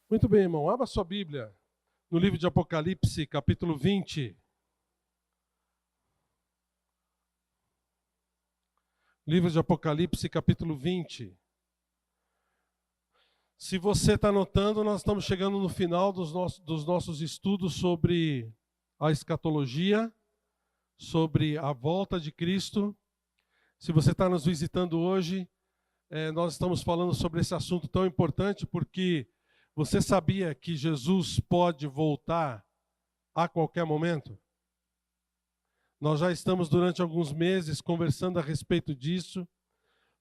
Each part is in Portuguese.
Muito bem, irmão. Abra sua Bíblia no livro de Apocalipse, capítulo 20. Livro de Apocalipse, capítulo 20. Se você está notando, nós estamos chegando no final dos nossos estudos sobre a escatologia, sobre a volta de Cristo. Se você está nos visitando hoje, nós estamos falando sobre esse assunto tão importante porque você sabia que Jesus pode voltar a qualquer momento? Nós já estamos durante alguns meses conversando a respeito disso,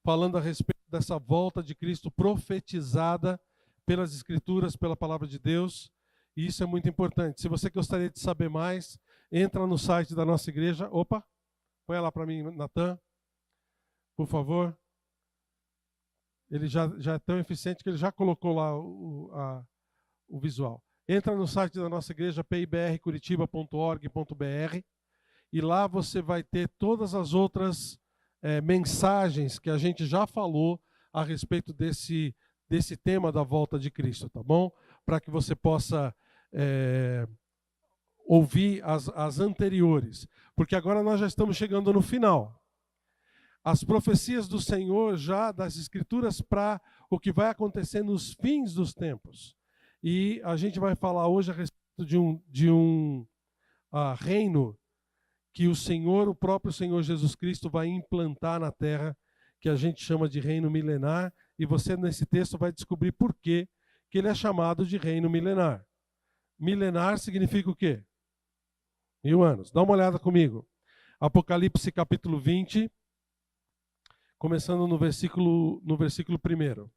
falando a respeito dessa volta de Cristo profetizada pelas Escrituras, pela Palavra de Deus, e isso é muito importante. Se você gostaria de saber mais, entra no site da nossa igreja. Opa, põe lá para mim, Natan, por favor. Ele já é tão eficiente que ele já colocou lá o visual. Entra no site da nossa igreja, pibrcuritiba.org.br, e lá você vai ter todas as outras mensagens que a gente já falou a respeito desse tema da volta de Cristo, tá bom? Para que você possa ouvir as anteriores, porque agora nós já estamos chegando no final. As profecias do Senhor já das Escrituras para o que vai acontecer nos fins dos tempos. E a gente vai falar hoje a respeito de um reino que o próprio Senhor Jesus Cristo vai implantar na terra, que a gente chama de reino milenar, e você nesse texto vai descobrir por que ele é chamado de reino milenar. Milenar significa o quê? 1000 anos. Dá uma olhada comigo. Apocalipse capítulo 20, começando no versículo 1.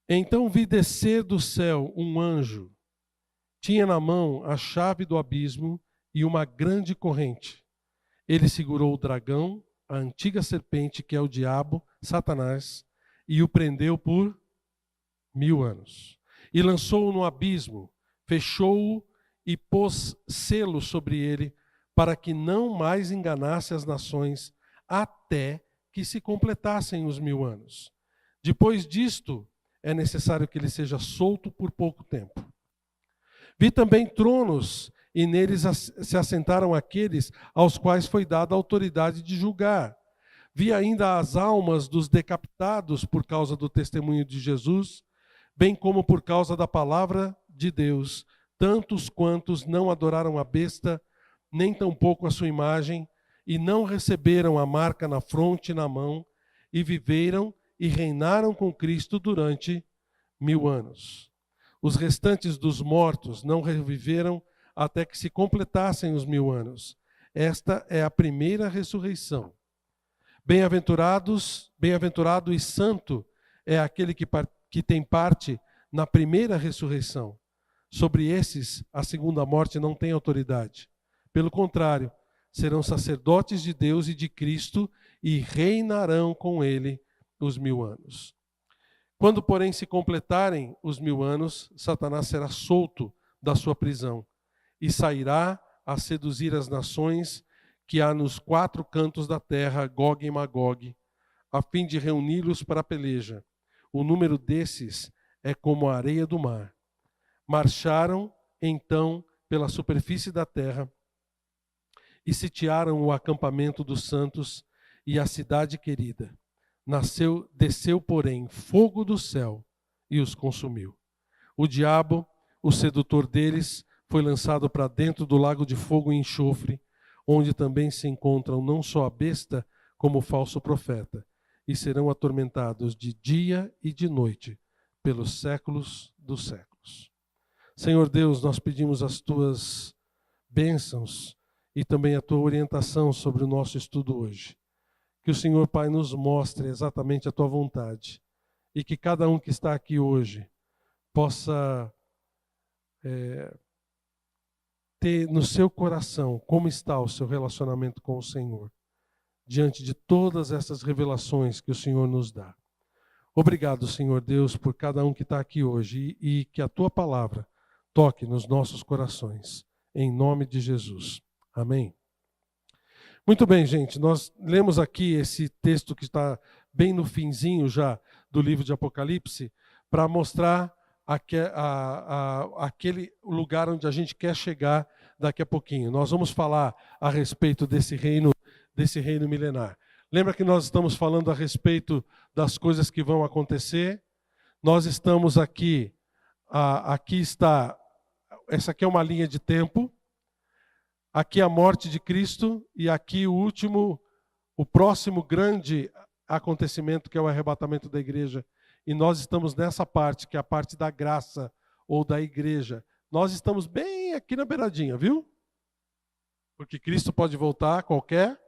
Então vi descer do céu um anjo. Tinha na mão a chave do abismo e uma grande corrente. Ele segurou o dragão, a antiga serpente, que é o diabo, Satanás, e o prendeu por 1000 anos. E lançou-o no abismo, fechou-o e pôs selo sobre ele, para que não mais enganasse as nações, até que se completassem os 1000 anos. Depois disto, é necessário que ele seja solto por pouco tempo. Vi também tronos, e neles se assentaram aqueles aos quais foi dada a autoridade de julgar. Vi ainda as almas dos decapitados por causa do testemunho de Jesus, bem como por causa da palavra de Deus, tantos quantos não adoraram a besta, nem tampouco a sua imagem, e não receberam a marca na fronte e na mão, e viveram e reinaram com Cristo durante 1000 anos. Os restantes dos mortos não reviveram até que se completassem os 1000 anos. Esta é a primeira ressurreição. Bem-aventurado e santo é aquele que tem parte na primeira ressurreição. Sobre esses, a segunda morte não tem autoridade. Pelo contrário, serão sacerdotes de Deus e de Cristo e reinarão com ele os 1000 anos. Quando, porém, se completarem os 1000 anos, Satanás será solto da sua prisão e sairá a seduzir as nações que há nos 4 cantos da terra, Gog e Magog, a fim de reuni-los para a peleja. O número desses é como a areia do mar. Marcharam, então, pela superfície da terra e sitiaram o acampamento dos santos e a cidade querida. Desceu, porém, fogo do céu e os consumiu. O diabo, o sedutor deles, foi lançado para dentro do lago de fogo e enxofre, onde também se encontram não só a besta, como o falso profeta, e serão atormentados de dia e de noite, pelos séculos dos séculos. Senhor Deus, nós pedimos as tuas bênçãos e também a tua orientação sobre o nosso estudo hoje. Que o Senhor, Pai, nos mostre exatamente a tua vontade e que cada um que está aqui hoje possa ter no seu coração como está o seu relacionamento com o Senhor, diante de todas essas revelações que o Senhor nos dá. Obrigado, Senhor Deus, por cada um que está aqui hoje e que a tua palavra toque nos nossos corações, em nome de Jesus. Amém. Muito bem, gente, nós lemos aqui esse texto que está bem no finzinho já do livro de Apocalipse, para mostrar aquele lugar onde a gente quer chegar daqui a pouquinho. Nós vamos falar a respeito desse reino milenar. Lembra que nós estamos falando a respeito das coisas que vão acontecer? Nós estamos aqui, aqui está, essa aqui é uma linha de tempo, aqui a morte de Cristo e aqui o próximo grande acontecimento, que é o arrebatamento da igreja. E nós estamos nessa parte, que é a parte da graça ou da igreja. Nós estamos bem aqui na beiradinha, viu? Porque Cristo pode voltar a qualquer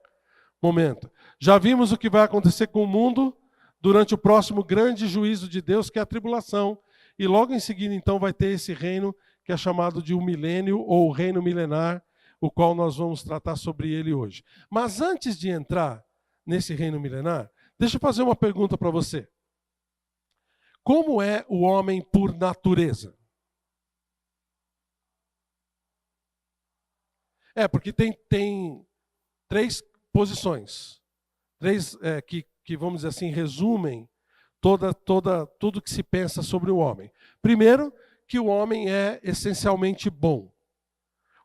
momento. Já vimos o que vai acontecer com o mundo durante o próximo grande juízo de Deus, que é a tribulação. E logo em seguida, então, vai ter esse reino que é chamado de um milênio ou o reino milenar, o qual nós vamos tratar sobre ele hoje. Mas antes de entrar nesse reino milenar, deixa eu fazer uma pergunta para você. Como é o homem por natureza? Porque tem três posições, que vamos dizer assim, resumem tudo que se pensa sobre o homem. Primeiro, que o homem é essencialmente bom.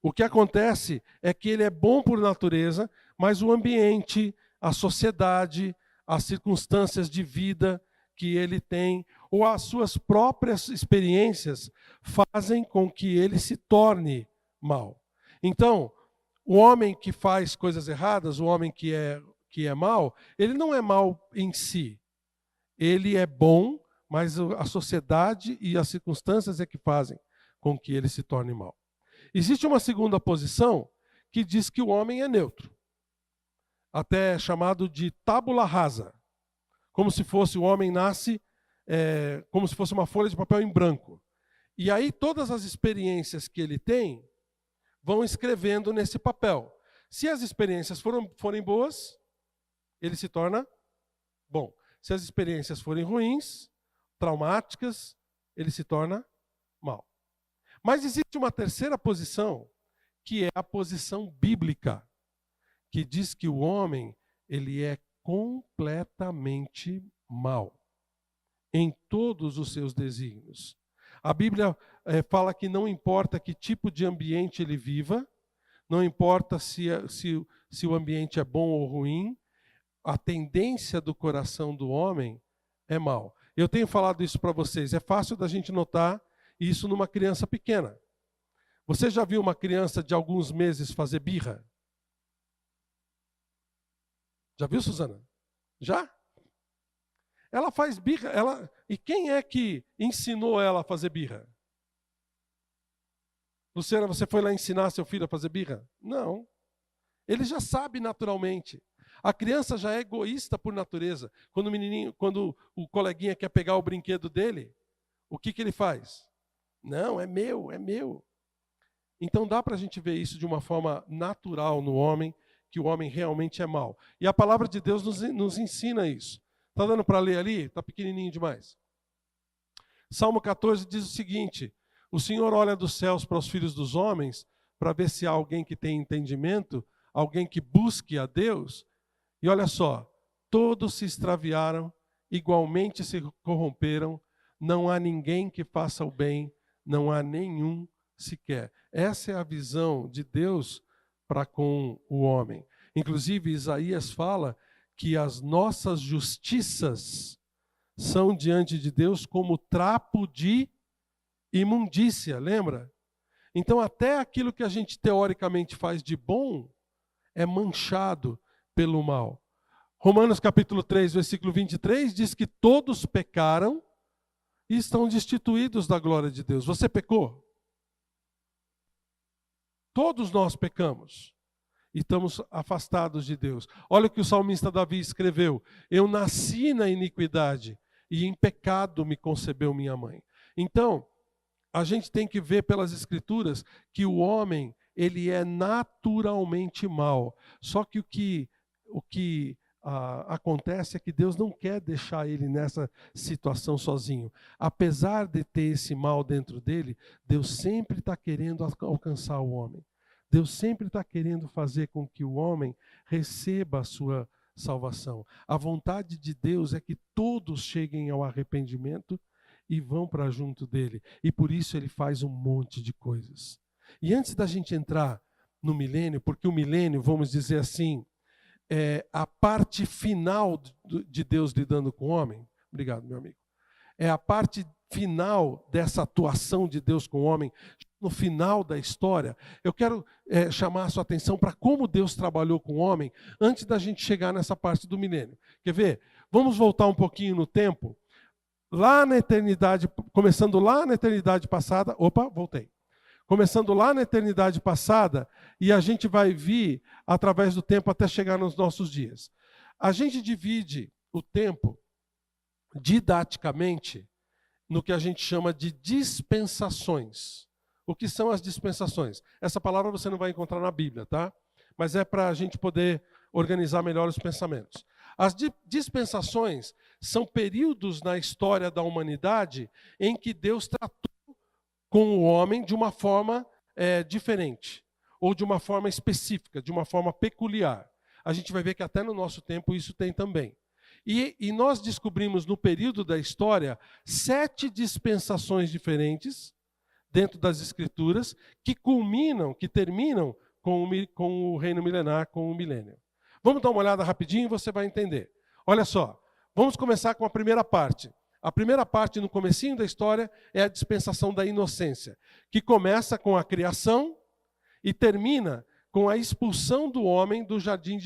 O que acontece é que ele é bom por natureza, mas o ambiente, a sociedade, as circunstâncias de vida que ele tem, ou as suas próprias experiências, fazem com que ele se torne mal. Então, o homem que faz coisas erradas, o homem que é mal, ele não é mal em si. Ele é bom, mas a sociedade e as circunstâncias é que fazem com que ele se torne mal. Existe uma segunda posição que diz que o homem é neutro, até chamado de tábula rasa, como se fosse o homem nasce, como se fosse uma folha de papel em branco. E aí todas as experiências que ele tem vão escrevendo nesse papel. Se as experiências forem boas, ele se torna bom. Se as experiências forem ruins, traumáticas, ele se torna mal. Mas existe uma terceira posição, que é a posição bíblica, que diz que o homem, ele é completamente mal em todos os seus desígnios. A Bíblia fala que não importa que tipo de ambiente ele viva, não importa se o ambiente é bom ou ruim, a tendência do coração do homem é mal. Eu tenho falado isso para vocês, é fácil da gente notar isso numa criança pequena. Você já viu uma criança de alguns meses fazer birra? Já viu, Suzana? Já? Ela faz birra. E quem é que ensinou ela a fazer birra? Luciana, você foi lá ensinar seu filho a fazer birra? Não. Ele já sabe naturalmente. A criança já é egoísta por natureza. Quando o coleguinha quer pegar o brinquedo dele, o que ele faz? Não, é meu, é meu. Então dá para a gente ver isso de uma forma natural no homem, que o homem realmente é mau. E a palavra de Deus nos ensina isso. Está dando para ler ali? Está pequenininho demais. Salmo 14 diz o seguinte: o Senhor olha dos céus para os filhos dos homens, para ver se há alguém que tem entendimento, alguém que busque a Deus. E olha só, todos se extraviaram, igualmente se corromperam, não há ninguém que faça o bem, não há nenhum sequer. Essa é a visão de Deus para com o homem. Inclusive, Isaías fala que as nossas justiças são diante de Deus como trapo de imundícia, lembra? Então, até aquilo que a gente teoricamente faz de bom é manchado pelo mal. Romanos capítulo 3, versículo 23 diz que todos pecaram e estão destituídos da glória de Deus. Você pecou? Todos nós pecamos e estamos afastados de Deus. Olha o que o salmista Davi escreveu: eu nasci na iniquidade e em pecado me concebeu minha mãe. Então, a gente tem que ver pelas Escrituras que o homem, ele é naturalmente mau. Só que o que acontece é que Deus não quer deixar ele nessa situação sozinho. Apesar de ter esse mal dentro dele, Deus sempre está querendo alcançar o homem. Deus sempre está querendo fazer com que o homem receba a sua salvação. A vontade de Deus é que todos cheguem ao arrependimento e vão para junto dele. E por isso ele faz um monte de coisas. E antes da gente entrar no milênio, porque o milênio, vamos dizer assim, é a parte final de Deus lidando com o homem. Obrigado, meu amigo. É a parte final dessa atuação de Deus com o homem, no final da história. Eu quero chamar a sua atenção para como Deus trabalhou com o homem antes da gente chegar nessa parte do milênio. Quer ver? Vamos voltar um pouquinho no tempo. Lá na eternidade, começando lá na eternidade passada. Opa, voltei. Começando lá na eternidade passada, e a gente vai vir através do tempo até chegar nos nossos dias. A gente divide o tempo didaticamente no que a gente chama de dispensações. O que são as dispensações? Essa palavra você não vai encontrar na Bíblia, tá? Mas é para a gente poder organizar melhor os pensamentos. As dispensações são períodos na história da humanidade em que Deus tratou com o homem de uma forma diferente, ou de uma forma específica, de uma forma peculiar. A gente vai ver que até no nosso tempo isso tem também. E nós descobrimos no período da história 7 dispensações diferentes dentro das Escrituras que culminam, que terminam com o reino milenar, com o milênio. Vamos dar uma olhada rapidinho e você vai entender. Olha só, vamos começar com a primeira parte. A primeira parte, no comecinho da história, é a dispensação da inocência, que começa com a criação e termina com a expulsão do homem do jardim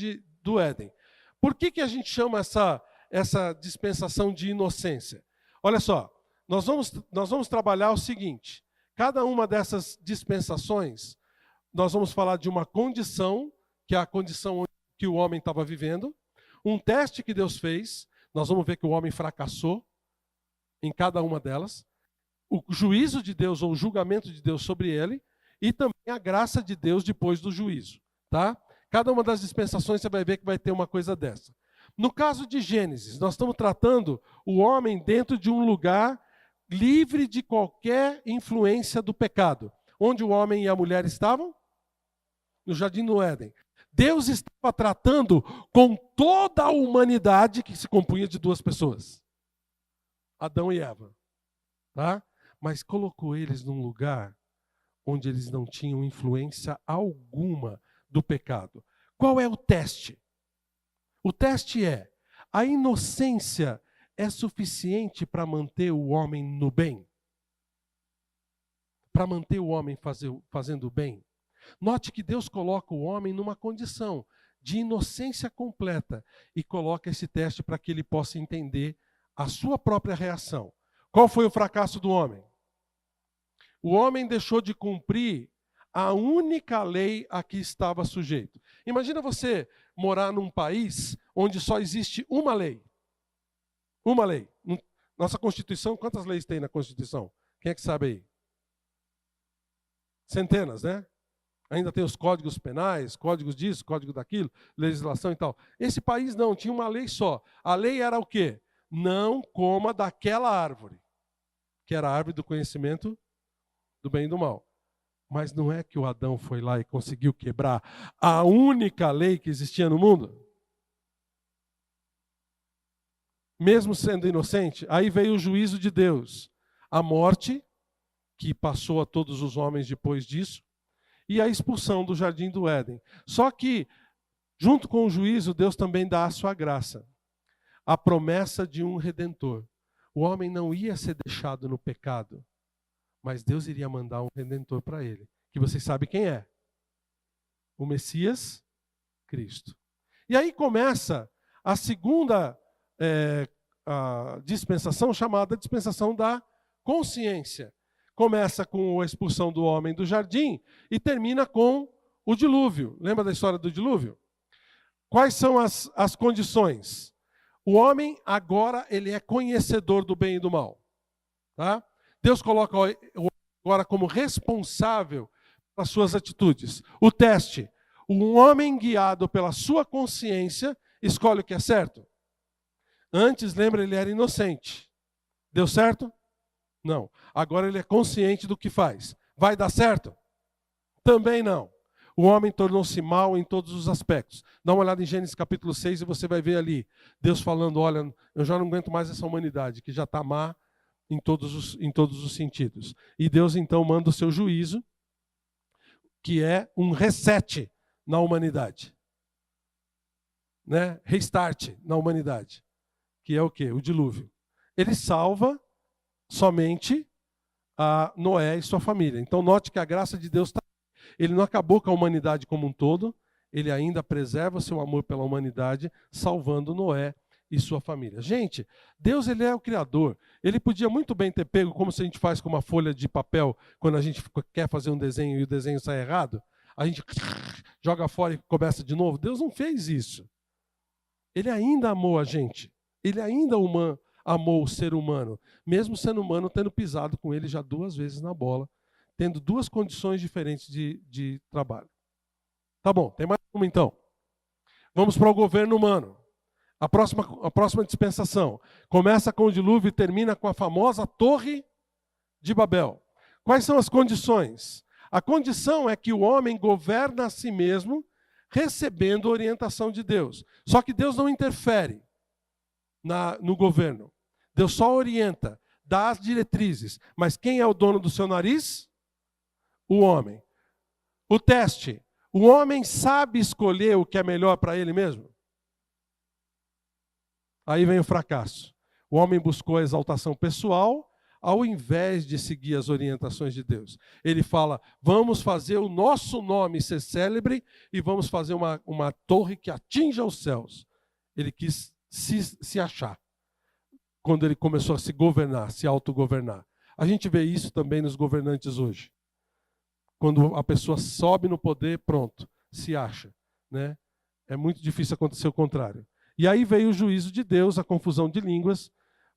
do Éden. Por que a gente chama essa dispensação de inocência? Olha só, nós vamos trabalhar o seguinte. Cada uma dessas dispensações, nós vamos falar de uma condição, que é a condição que o homem estava vivendo, um teste que Deus fez, nós vamos ver que o homem fracassou em cada uma delas, o juízo de Deus ou o julgamento de Deus sobre ele, e também a graça de Deus depois do juízo. Tá? Cada uma das dispensações você vai ver que vai ter uma coisa dessa. No caso de Gênesis, nós estamos tratando o homem dentro de um lugar livre de qualquer influência do pecado. Onde o homem e a mulher estavam? No jardim do Éden. Deus estava tratando com toda a humanidade que se compunha de 2 pessoas. Adão e Eva. Tá? Mas colocou eles num lugar onde eles não tinham influência alguma do pecado. Qual é o teste? O teste é: a inocência é suficiente para manter o homem no bem? Para manter o homem fazendo o bem? Note que Deus coloca o homem numa condição de inocência completa e coloca esse teste para que ele possa entender a sua própria reação. Qual foi o fracasso do homem? O homem deixou de cumprir a única lei a que estava sujeito. Imagina você morar num país onde só existe uma lei. Uma lei. Nossa Constituição, quantas leis tem na Constituição? Quem é que sabe aí? Centenas, né? Ainda tem os códigos penais, códigos disso, código daquilo, legislação e tal. Esse país não, tinha uma lei só. A lei era o quê? Não coma daquela árvore, que era a árvore do conhecimento do bem e do mal. Mas não é que o Adão foi lá e conseguiu quebrar a única lei que existia no mundo? Mesmo sendo inocente, aí veio o juízo de Deus. A morte, que passou a todos os homens depois disso, e a expulsão do jardim do Éden. Só que, junto com o juízo, Deus também dá a sua graça. A promessa de um redentor. O homem não ia ser deixado no pecado, mas Deus iria mandar um redentor para ele. Que vocês sabem quem é? O Messias, Cristo. E aí começa a segunda a dispensação, chamada dispensação da consciência. Começa com a expulsão do homem do jardim e termina com o dilúvio. Lembra da história do dilúvio? Quais são as condições? O homem agora ele é conhecedor do bem e do mal. Tá? Deus coloca o homem agora como responsável pelas suas atitudes. O teste: um homem guiado pela sua consciência escolhe o que é certo. Antes, lembra, ele era inocente. Deu certo? Não. Agora ele é consciente do que faz. Vai dar certo? Também não. O homem tornou-se mau em todos os aspectos. Dá uma olhada em Gênesis capítulo 6 e você vai ver ali Deus falando: olha, eu já não aguento mais essa humanidade que já está má, em todos os sentidos. E Deus então manda o seu juízo, que é um reset na humanidade. Né? Restart na humanidade. Que é o quê? O dilúvio. Ele salva somente a Noé e sua família. Então note que a graça de Deus está. Ele não acabou com a humanidade como um todo, ele ainda preserva seu amor pela humanidade, salvando Noé e sua família. Gente, Deus ele é o Criador. Ele podia muito bem ter pego, como se a gente faz com uma folha de papel, quando a gente quer fazer um desenho e o desenho sai errado, a gente joga fora e começa de novo. Deus não fez isso. Ele ainda amou a gente. Ele ainda amou o ser humano, mesmo sendo humano, tendo pisado com ele já 2 vezes na bola, tendo 2 condições diferentes de trabalho. Tá bom, tem mais uma então. Vamos para o governo humano. A próxima dispensação começa com o dilúvio e termina com a famosa Torre de Babel. Quais são as condições? A condição é que o homem governa a si mesmo, recebendo orientação de Deus. Só que Deus não interfere no governo. Deus só orienta, dá as diretrizes. Mas quem é o dono do seu nariz? O homem. O teste. O homem sabe escolher o que é melhor para ele mesmo? Aí vem o fracasso. O homem buscou a exaltação pessoal ao invés de seguir as orientações de Deus. Ele fala, vamos fazer o nosso nome ser célebre e vamos fazer uma torre que atinja os céus. Ele quis se achar quando ele começou a se governar, se autogovernar. A gente vê isso também nos governantes hoje. Quando a pessoa sobe no poder, pronto, se acha. Né? É muito difícil acontecer o contrário. E aí veio o juízo de Deus, a confusão de línguas,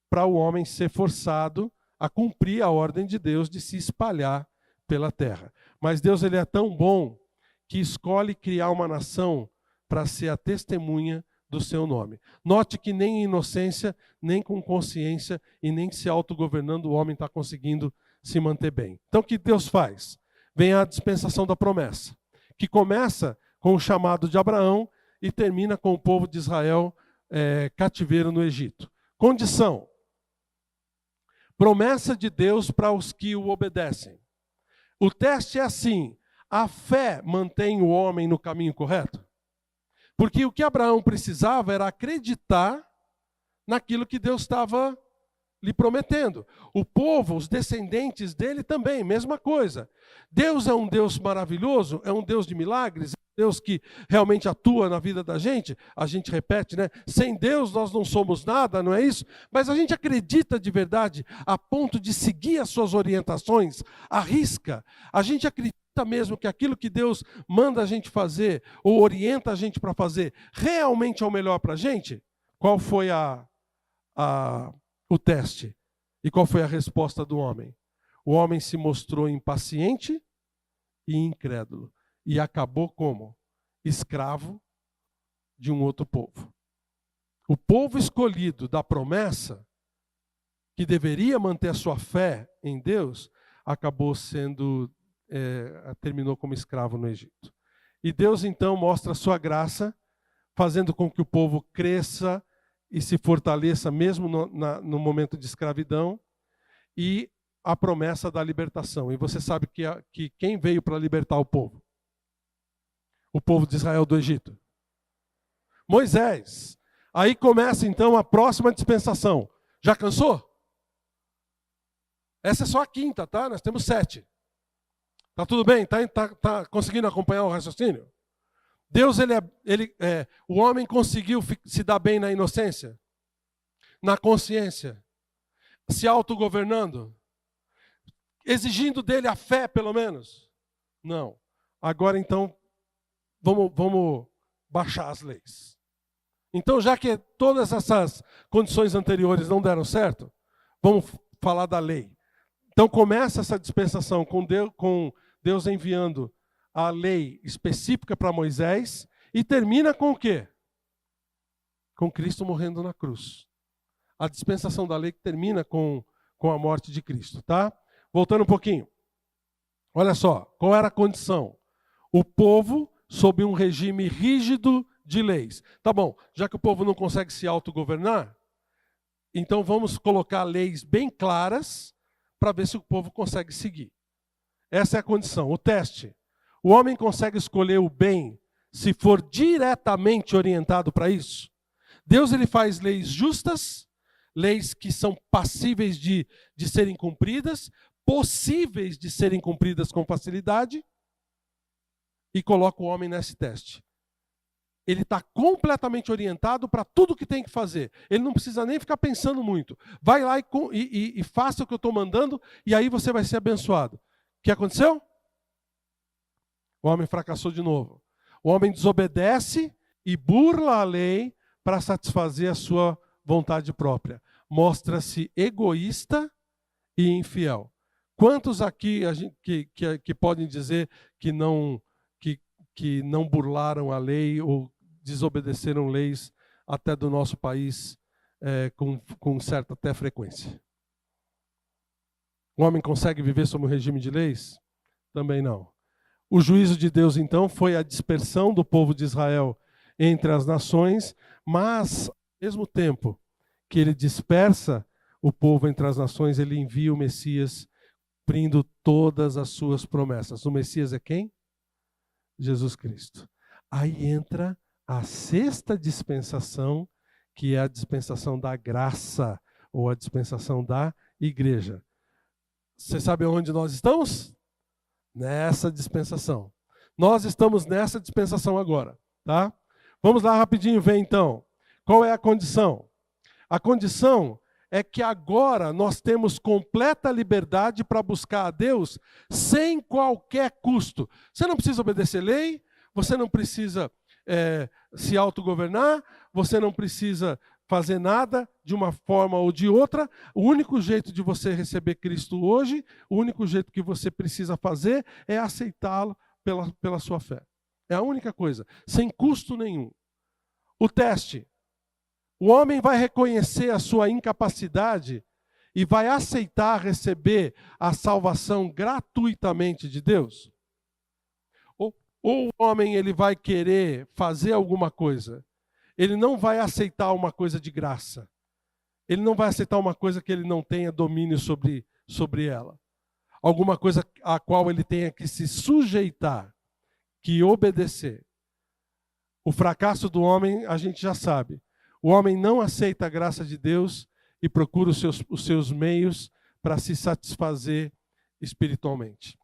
para o homem ser forçado a cumprir a ordem de Deus de se espalhar pela terra. Mas Deus ele é tão bom que escolhe criar uma nação para ser a testemunha do seu nome. Note que nem em inocência, nem com consciência e nem se autogovernando o homem está conseguindo se manter bem. Então o que Deus faz? Vem a dispensação da promessa, que começa com o chamado de Abraão e termina com o povo de Israel cativeiro no Egito. Condição: promessa de Deus para os que o obedecem. O teste é assim: a fé mantém o homem no caminho correto? Porque o que Abraão precisava era acreditar naquilo que Deus estava lhe prometendo. O povo, os descendentes dele também, mesma coisa. Deus é um Deus maravilhoso, é um Deus de milagres, é um Deus que realmente atua na vida da gente. A gente repete, né? Sem Deus nós não somos nada, não é isso? Mas a gente acredita de verdade a ponto de seguir as suas orientações, arrisca. A gente acredita mesmo que aquilo que Deus manda a gente fazer, ou orienta a gente para fazer, realmente é o melhor para a gente? Qual foi o teste? E qual foi a resposta do homem? O homem se mostrou impaciente e incrédulo. E acabou como? Escravo de um outro povo. O povo escolhido da promessa, que deveria manter a sua fé em Deus, acabou terminou como escravo no Egito. E Deus então mostra a sua graça, fazendo com que o povo cresça e se fortaleça mesmo no momento de escravidão, e a promessa da libertação. E você sabe que quem veio para libertar o povo? O povo de Israel do Egito. Moisés. Aí começa então a próxima dispensação. Já cansou? Essa é só a quinta, tá? Nós temos 7. Tá tudo bem? Tá conseguindo acompanhar o raciocínio? Deus, o homem conseguiu se dar bem na inocência, na consciência, se autogovernando, exigindo dele a fé, pelo menos? Não. Agora, então, vamos baixar as leis. Então, já que todas essas condições anteriores não deram certo, vamos falar da lei. Então, começa essa dispensação com Deus enviando a lei específica para Moisés e termina com o quê? Com Cristo morrendo na cruz. A dispensação da lei que termina com a morte de Cristo, tá? Voltando um pouquinho. Olha só, qual era a condição? O povo sob um regime rígido de leis. Tá bom, já que o povo não consegue se autogovernar, Então vamos colocar leis bem claras para ver se o povo consegue seguir. Essa é a condição, o teste. O homem consegue escolher o bem se for diretamente orientado para isso? Deus ele faz leis justas, leis que são passíveis de serem cumpridas, possíveis de serem cumpridas com facilidade, e coloca o homem nesse teste. Ele está completamente orientado para tudo que tem que fazer. Ele não precisa nem ficar pensando muito. Vai lá e faça o que eu estou mandando, e aí você vai ser abençoado. O que aconteceu? O homem fracassou de novo. O homem desobedece e burla a lei para satisfazer a sua vontade própria. Mostra-se egoísta e infiel. Quantos aqui que podem dizer que não burlaram a lei ou desobedeceram leis até do nosso país com certa até frequência? O homem consegue viver sob um regime de leis? Também não. O juízo de Deus, então, foi a dispersão do povo de Israel entre as nações, mas, ao mesmo tempo que ele dispersa o povo entre as nações, ele envia o Messias, cumprindo todas as suas promessas. O Messias é quem? Jesus Cristo. Aí entra a sexta dispensação, que é a dispensação da graça, ou a dispensação da igreja. Você sabe onde nós estamos? Nessa dispensação. Nós estamos nessa dispensação agora, tá? Vamos lá rapidinho ver então. Qual é a condição? A condição é que agora nós temos completa liberdade para buscar a Deus sem qualquer custo. Você não precisa obedecer lei, você não precisa se autogovernar, você não precisa fazer nada de uma forma ou de outra. O único jeito de você receber Cristo hoje, o único jeito que você precisa fazer é aceitá-lo pela sua fé. É a única coisa, sem custo nenhum. O teste. O homem vai reconhecer a sua incapacidade e vai aceitar receber a salvação gratuitamente de Deus? Ou o homem ele vai querer fazer alguma coisa? Ele não vai aceitar uma coisa de graça. Ele não vai aceitar uma coisa que ele não tenha domínio sobre ela. Alguma coisa a qual ele tenha que se sujeitar, que obedecer. O fracasso do homem, a gente já sabe. O homem não aceita a graça de Deus e procura os seus meios para se satisfazer espiritualmente.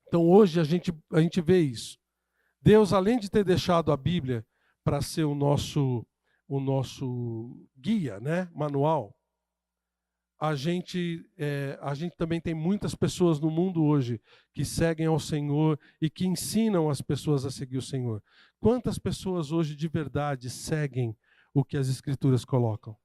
Então hoje a gente vê isso. Deus, além de ter deixado a Bíblia para ser o nosso guia, né, manual, a gente também tem muitas pessoas no mundo hoje que seguem ao Senhor e que ensinam as pessoas a seguir o Senhor. Quantas pessoas hoje de verdade seguem o que as Escrituras colocam?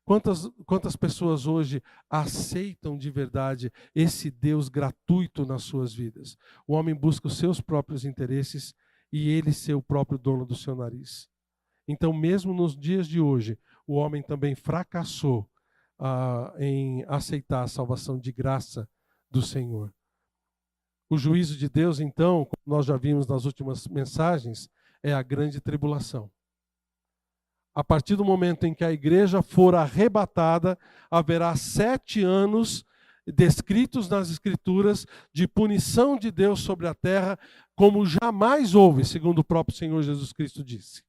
Quantas pessoas hoje aceitam de verdade esse Deus gratuito nas suas vidas? O homem busca os seus próprios interesses e ele ser o próprio dono do seu nariz. Então, mesmo nos dias de hoje, o homem também fracassou em aceitar a salvação de graça do Senhor. O juízo de Deus, então, como nós já vimos nas últimas mensagens, é a grande tribulação. A partir do momento em que a igreja for arrebatada, haverá 7 anos descritos nas Escrituras de punição de Deus sobre a terra, como jamais houve, segundo o próprio Senhor Jesus Cristo disse.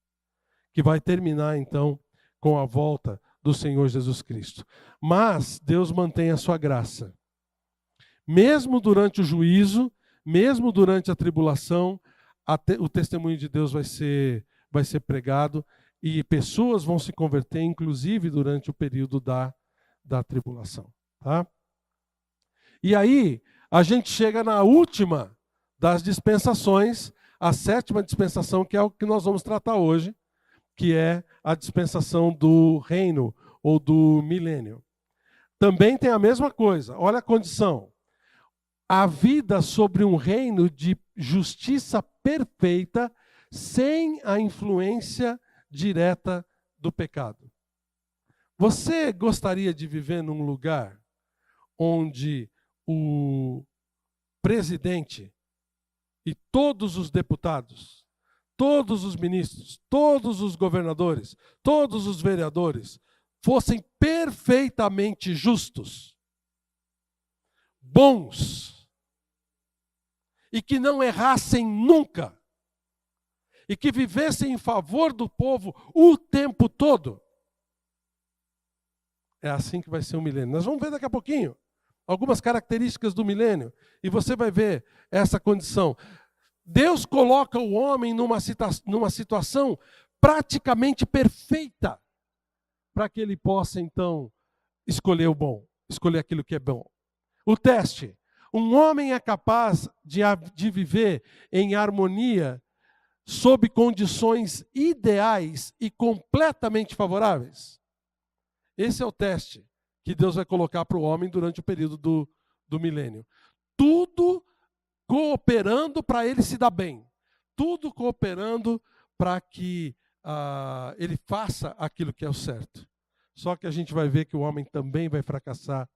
Que vai terminar, então, com a volta do Senhor Jesus Cristo. Mas Deus mantém a sua graça. Mesmo durante o juízo, mesmo durante a tribulação, o testemunho de Deus vai ser pregado e pessoas vão se converter, inclusive durante o período da tribulação. Tá? E aí, a gente chega na última das dispensações, a 7ª dispensação, que é o que nós vamos tratar hoje, que é a dispensação do reino ou do milênio. Também tem a mesma coisa, olha a condição. A vida sobre um reino de justiça perfeita, sem a influência direta do pecado. Você gostaria de viver num lugar onde o presidente e todos os deputados, todos os ministros, todos os governadores, todos os vereadores, fossem perfeitamente justos, bons, e que não errassem nunca, e que vivessem em favor do povo o tempo todo. É assim que vai ser o milênio. Nós vamos ver daqui a pouquinho algumas características do milênio, e você vai ver essa condição. Deus coloca o homem numa situação praticamente perfeita, para que ele possa, então, escolher o bom, escolher aquilo que é bom. O teste. Um homem é capaz de viver em harmonia sob condições ideais e completamente favoráveis? Esse é o teste que Deus vai colocar para o homem durante o período do milênio. Tudo cooperando para ele se dar bem. Tudo cooperando para que ele faça aquilo que é o certo. Só que a gente vai ver que o homem também vai fracassar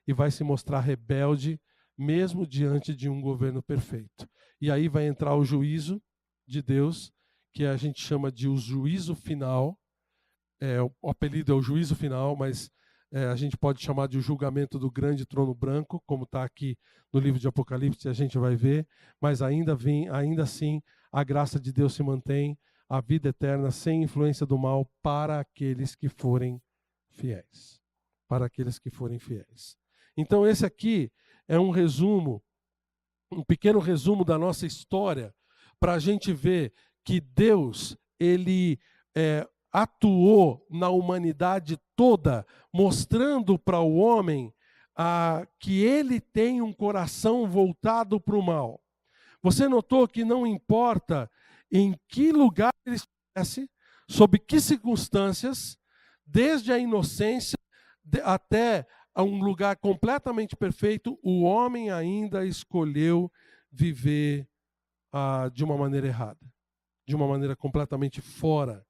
e vai se mostrar rebelde, mesmo diante de um governo perfeito. E aí vai entrar o juízo de Deus, que a gente chama de o juízo final. O apelido é o juízo final, mas a gente pode chamar de o julgamento do grande trono branco, como está aqui no livro de Apocalipse, a gente vai ver. Mas ainda assim, a graça de Deus se mantém, a vida eterna sem influência do mal para aqueles que forem fiéis. Para aqueles que forem fiéis. Então esse aqui é um resumo, um pequeno resumo da nossa história, para a gente ver que Deus, ele atuou na humanidade toda, mostrando para o homem que ele tem um coração voltado para o mal. Você notou que não importa em que lugar ele estivesse, sob que circunstâncias, desde a inocência até a um lugar completamente perfeito, o homem ainda escolheu viver de uma maneira errada, de uma maneira completamente fora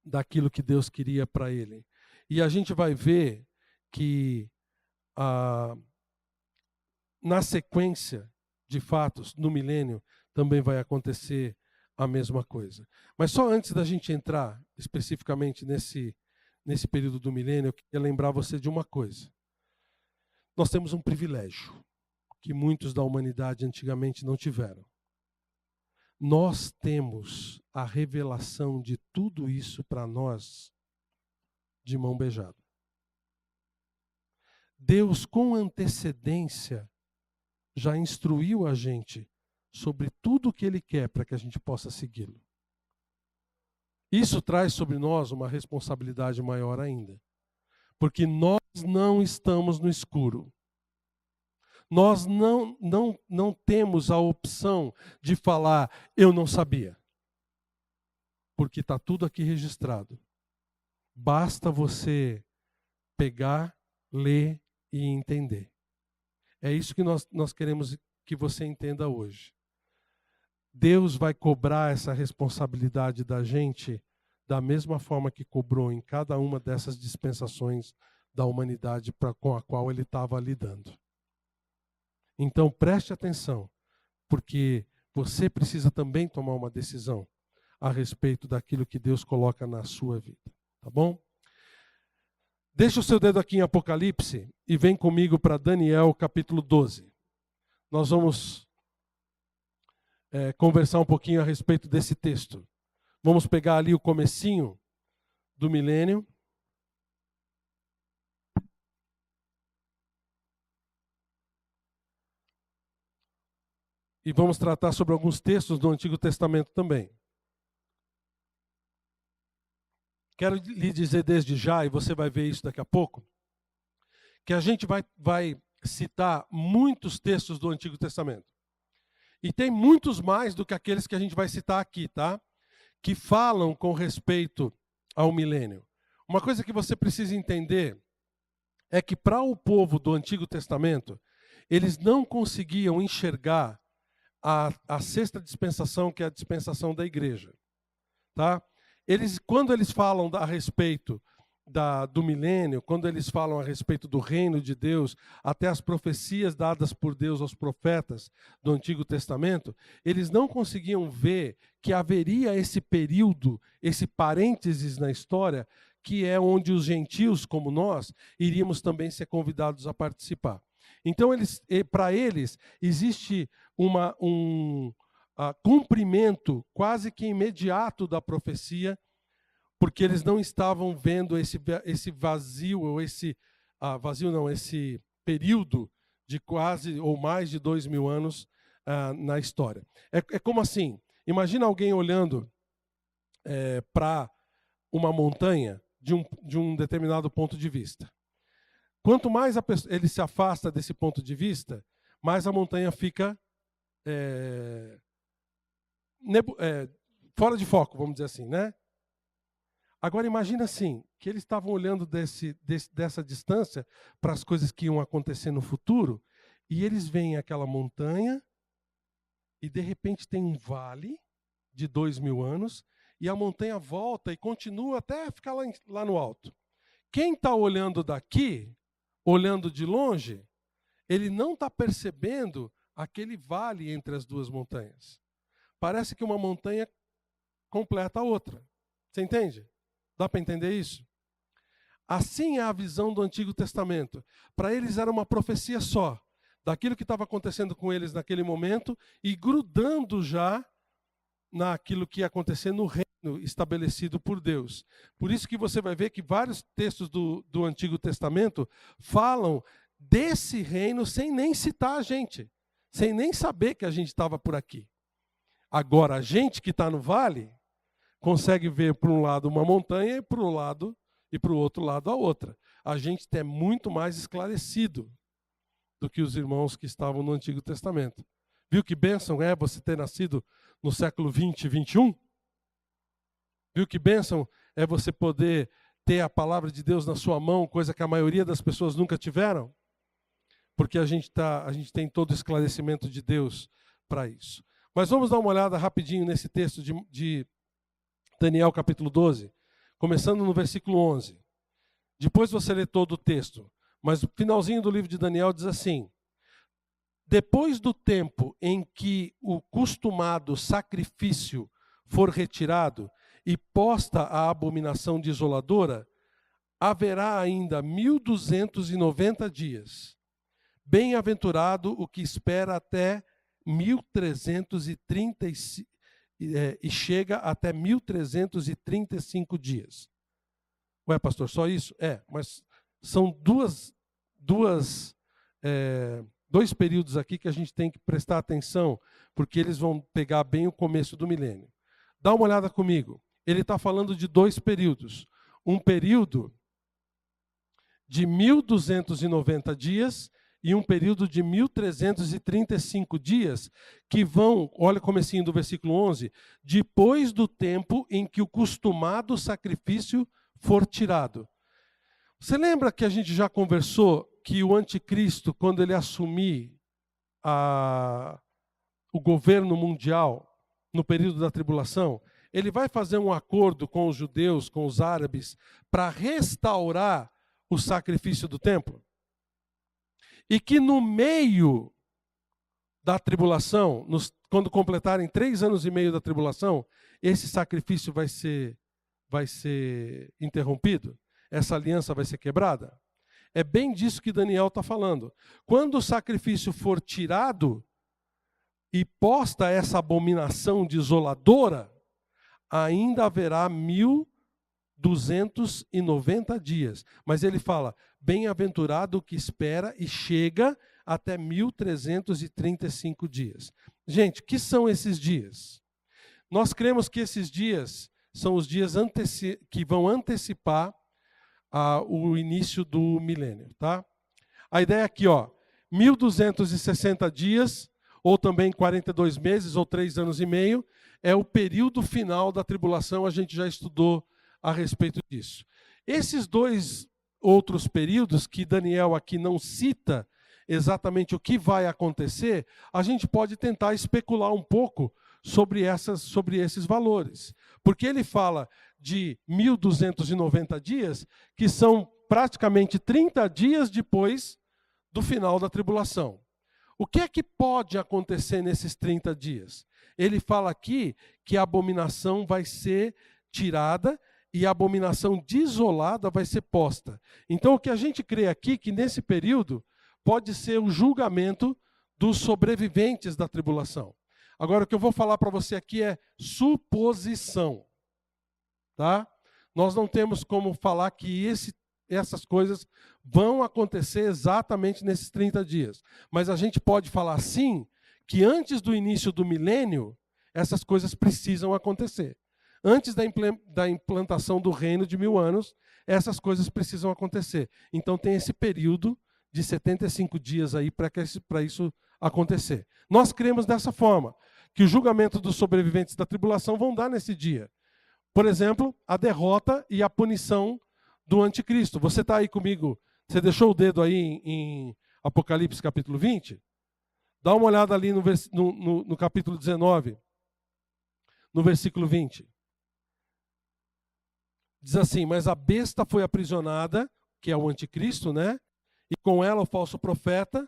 daquilo que Deus queria para ele. E a gente vai ver que na sequência de fatos, no milênio, também vai acontecer a mesma coisa. Mas só antes da gente entrar especificamente nesse período do milênio, eu queria lembrar você de uma coisa. Nós temos um privilégio que muitos da humanidade antigamente não tiveram. Nós temos a revelação de tudo isso para nós de mão beijada. Deus, com antecedência, já instruiu a gente sobre tudo o que Ele quer para que a gente possa segui-lo. Isso traz sobre nós uma responsabilidade maior ainda. Porque nós não estamos no escuro. Nós não temos a opção de falar, eu não sabia. Porque está tudo aqui registrado. Basta você pegar, ler e entender. É isso que nós queremos que você entenda hoje. Deus vai cobrar essa responsabilidade da gente da mesma forma que cobrou em cada uma dessas dispensações da humanidade com a qual ele estava lidando. Então preste atenção, porque você precisa também tomar uma decisão a respeito daquilo que Deus coloca na sua vida, tá bom? Deixa o seu dedo aqui em Apocalipse e vem comigo para Daniel capítulo 12. Nós vamos conversar um pouquinho a respeito desse texto. Vamos pegar ali o comecinho do milênio. E vamos tratar sobre alguns textos do Antigo Testamento também. Quero lhe dizer desde já, e você vai ver isso daqui a pouco, que a gente vai citar muitos textos do Antigo Testamento. E tem muitos mais do que aqueles que a gente vai citar aqui, tá? Que falam com respeito ao milênio. Uma coisa que você precisa entender é que para o povo do Antigo Testamento, eles não conseguiam enxergar a sexta dispensação, que é a dispensação da igreja. Tá? Quando eles falam a respeito do milênio, quando eles falam a respeito do reino de Deus, até as profecias dadas por Deus aos profetas do Antigo Testamento, eles não conseguiam ver que haveria esse período, esse parênteses na história, que é onde os gentios, como nós, iríamos também ser convidados a participar. Então, para eles, existe um cumprimento quase que imediato da profecia, porque eles não estavam vendo esse vazio, ou esse período de quase ou mais de 2000 anos na história. É como assim, imagina alguém olhando para uma montanha de um determinado ponto de vista. Quanto mais ele se afasta desse ponto de vista, mais a montanha fica fora de foco, vamos dizer assim, né? Agora imagina assim, que eles estavam olhando dessa distância para as coisas que iam acontecer no futuro, e eles veem aquela montanha, e de repente tem um vale de 2000 anos, e a montanha volta e continua até ficar lá no alto. Quem está olhando daqui, olhando de longe, ele não está percebendo aquele vale entre as duas montanhas. Parece que uma montanha completa a outra. Você entende? Dá para entender isso? Assim é a visão do Antigo Testamento. Para eles era uma profecia só, daquilo que estava acontecendo com eles naquele momento e grudando já naquilo que ia acontecer no reino estabelecido por Deus. Por isso que você vai ver que vários textos do Antigo Testamento falam desse reino sem nem citar a gente, sem nem saber que a gente estava por aqui. Agora, a gente que está no vale consegue ver para um lado uma montanha e para o outro lado a outra. A gente é muito mais esclarecido do que os irmãos que estavam no Antigo Testamento. Viu que bênção é você ter nascido no século 20 e 21? Viu que bênção é você poder ter a palavra de Deus na sua mão, coisa que a maioria das pessoas nunca tiveram? Porque a gente tem todo o esclarecimento de Deus para isso. Mas vamos dar uma olhada rapidinho nesse texto de Daniel capítulo 12, começando no versículo 11. Depois você lê todo o texto, mas o finalzinho do livro de Daniel diz assim: depois do tempo em que o costumado sacrifício for retirado e posta a abominação desoladora, haverá ainda 1290 dias. Bem-aventurado o que espera até 1335 e chega até 1335 dias. Ué, pastor, só isso? Mas são dois períodos aqui que a gente tem que prestar atenção, porque eles vão pegar bem o começo do milênio. Dá uma olhada comigo. Ele está falando de dois períodos. Um período de 1290 dias e um período de 1335 dias, que vão, olha o comecinho do versículo 11, depois do tempo em que o costumado sacrifício for tirado. Você lembra que a gente já conversou que o anticristo, quando ele assumir o governo mundial, no período da tribulação, ele vai fazer um acordo com os judeus, com os árabes, para restaurar o sacrifício do templo? E que no meio da tribulação, quando completarem 3 anos e meio da tribulação, esse sacrifício vai ser interrompido? Essa aliança vai ser quebrada? É bem disso que Daniel está falando. Quando o sacrifício for tirado e posta essa abominação desoladora, ainda haverá 1290 dias. Mas ele fala, bem-aventurado o que espera e chega até 1335 dias. Gente, o que são esses dias? Nós cremos que esses dias são os dias que vão antecipar o início do milênio, tá? A ideia aqui, 1260 dias, ou também 42 meses, ou 3 anos e meio, é o período final da tribulação, a gente já estudou a respeito disso. Esses dois outros períodos, que Daniel aqui não cita exatamente o que vai acontecer, a gente pode tentar especular um pouco sobre esses valores. Porque ele fala de 1290 dias, que são praticamente 30 dias depois do final da tribulação. O que é que pode acontecer nesses 30 dias? Ele fala aqui que a abominação vai ser tirada e a abominação desolada vai ser posta. Então, o que a gente crê aqui, que nesse período pode ser o julgamento dos sobreviventes da tribulação. Agora, o que eu vou falar para você aqui é suposição. Tá? Nós não temos como falar que essas coisas vão acontecer exatamente nesses 30 dias. Mas a gente pode falar sim que antes do início do milênio, essas coisas precisam acontecer. Antes da implantação do reino de 1000 anos, essas coisas precisam acontecer. Então tem esse período de 75 dias aí para isso acontecer. Nós cremos dessa forma, que o julgamento dos sobreviventes da tribulação vão dar nesse dia. Por exemplo, a derrota e a punição do anticristo. Você está aí comigo? Você deixou o dedo aí em Apocalipse capítulo 20? Dá uma olhada ali no capítulo 19, no versículo 20. Diz assim: mas a besta foi aprisionada, que é o anticristo, né? E com ela o falso profeta,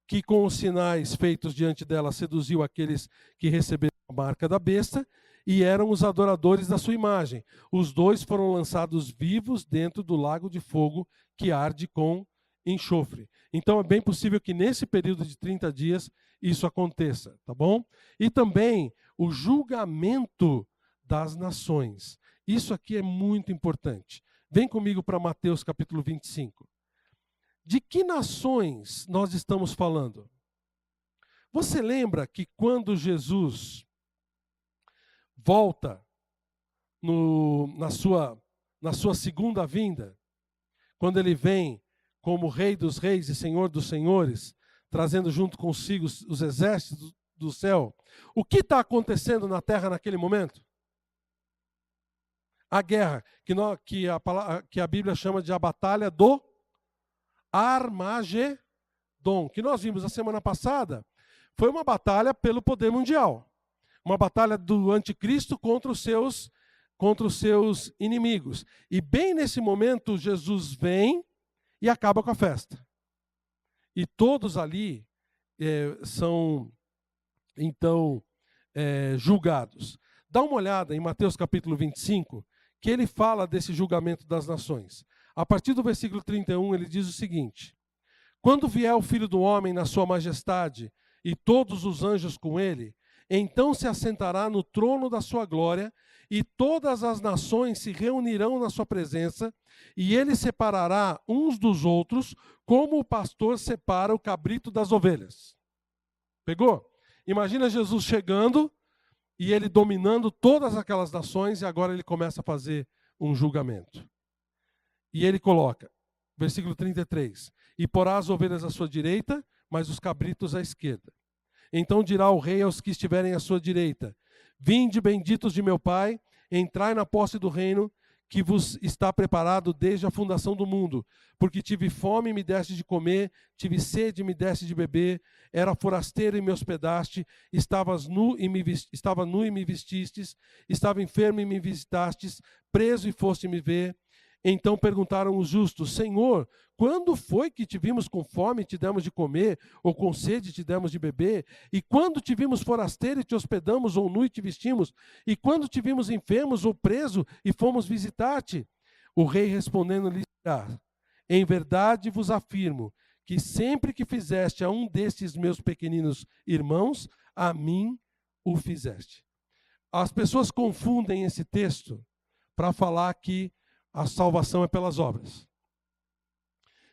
que com os sinais feitos diante dela seduziu aqueles que receberam a marca da besta, e eram os adoradores da sua imagem. Os dois foram lançados vivos dentro do lago de fogo que arde com enxofre. Então é bem possível que nesse período de 30 dias isso aconteça, tá bom? E também o julgamento das nações. Isso aqui é muito importante. Vem comigo para Mateus capítulo 25. De que nações nós estamos falando? Você lembra que quando Jesus volta na sua segunda vinda, quando ele vem como Rei dos Reis e Senhor dos Senhores, trazendo junto consigo os exércitos do céu, o que está acontecendo na terra naquele momento? A guerra, que a Bíblia chama de a batalha do Armagedon, que nós vimos a semana passada, foi uma batalha pelo poder mundial. Uma batalha do anticristo contra os seus inimigos. E bem nesse momento, Jesus vem e acaba com a festa. E todos ali são, então, julgados. Dá uma olhada em Mateus capítulo 25, que ele fala desse julgamento das nações. A partir do versículo 31, ele diz o seguinte: quando vier o Filho do Homem na sua majestade e todos os anjos com ele, então se assentará no trono da sua glória, e todas as nações se reunirão na sua presença, e ele separará uns dos outros, como o pastor separa o cabrito das ovelhas. Pegou? Imagina Jesus chegando e ele dominando todas aquelas nações, e agora ele começa a fazer um julgamento. E ele coloca, versículo 33, e porá as ovelhas à sua direita, mas os cabritos à esquerda. Então dirá o rei aos que estiverem à sua direita: vinde, benditos de meu Pai, entrai na posse do reino que vos está preparado desde a fundação do mundo. Porque tive fome e me deste de comer, tive sede e me deste de beber, era forasteiro e me hospedaste, estava nu e me vestistes, estava enfermo e me visitastes, preso e foste me ver. Então perguntaram os justos: Senhor, quando foi que te vimos com fome e te demos de comer, ou com sede e te demos de beber? E quando te vimos forasteiro e te hospedamos, ou nu e te vestimos? E quando te vimos enfermos ou preso e fomos visitar-te? O rei respondendo lhe dirá: em verdade vos afirmo que sempre que fizeste a um destes meus pequeninos irmãos, a mim o fizeste. As pessoas confundem esse texto para falar que a salvação é pelas obras.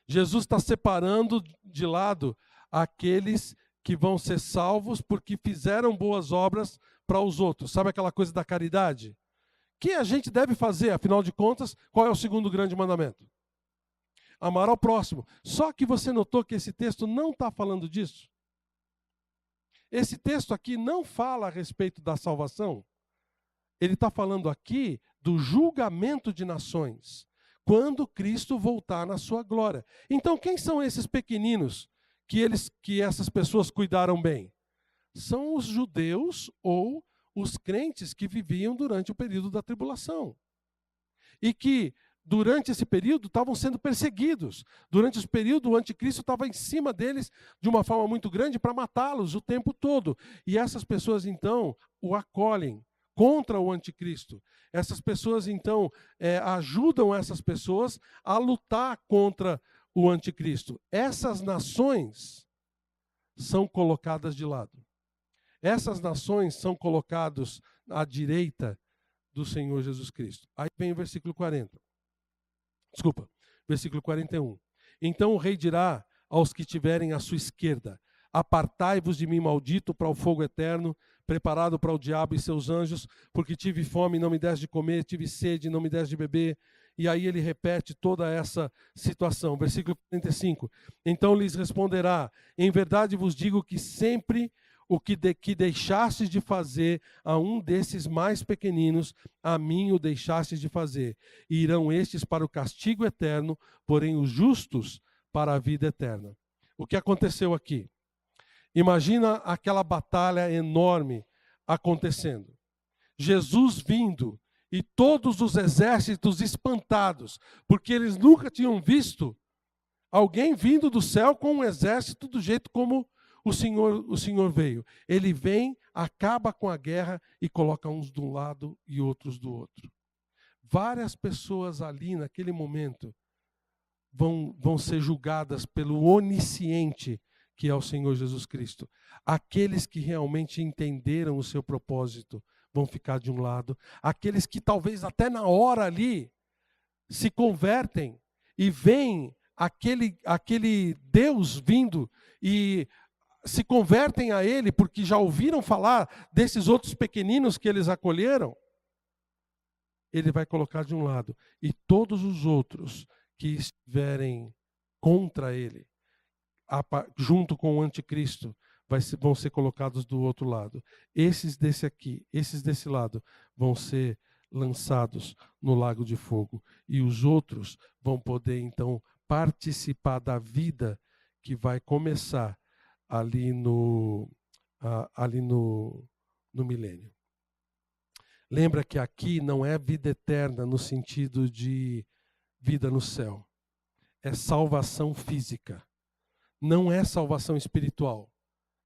Jesus está separando de lado aqueles que vão ser salvos porque fizeram boas obras para os outros. Sabe aquela coisa da caridade? Que a gente deve fazer, afinal de contas, qual é o segundo grande mandamento? Amar ao próximo. Só que você notou que esse texto não está falando disso? Esse texto aqui não fala a respeito da salvação. Ele está falando aqui do julgamento de nações, quando Cristo voltar na sua glória. Então, quem são esses pequeninos que essas pessoas cuidaram bem? São os judeus ou os crentes que viviam durante o período da tribulação. E que, durante esse período, estavam sendo perseguidos. Durante esse período, o anticristo estava em cima deles de uma forma muito grande para matá-los o tempo todo. E essas pessoas, então, o acolhem contra o anticristo. Essas pessoas, então, ajudam essas pessoas a lutar contra o anticristo. Essas nações são colocadas de lado. Essas nações são colocadas à direita do Senhor Jesus Cristo. Aí vem o versículo 40. Desculpa, versículo 41. Então o rei dirá aos que tiverem à sua esquerda: apartai-vos de mim, maldito, para o fogo eterno, preparado para o diabo e seus anjos, porque tive fome e não me deste de comer, tive sede e não me deste de beber. E aí ele repete toda essa situação. Versículo 45. Então lhes responderá: em verdade vos digo que sempre o que deixastes de fazer a um desses mais pequeninos, a mim o deixastes de fazer. E irão estes para o castigo eterno, porém os justos para a vida eterna. O que aconteceu aqui? Imagina aquela batalha enorme acontecendo. Jesus vindo e todos os exércitos espantados, porque eles nunca tinham visto alguém vindo do céu com um exército do jeito como o Senhor veio. Ele vem, acaba com a guerra e coloca uns de um lado e outros do outro. Várias pessoas ali naquele momento vão ser julgadas pelo onisciente que é o Senhor Jesus Cristo. Aqueles que realmente entenderam o seu propósito vão ficar de um lado. Aqueles que talvez até na hora ali se convertem e veem aquele Deus vindo e se convertem a Ele porque já ouviram falar desses outros pequeninos que eles acolheram, Ele vai colocar de um lado. E todos os outros que estiverem contra Ele, junto com o anticristo, vão ser colocados do outro lado. Esses desse lado, vão ser lançados no lago de fogo. E os outros vão poder, então, participar da vida que vai começar ali no milênio. Lembra que aqui não é vida eterna no sentido de vida no céu. É salvação física. Não é salvação espiritual.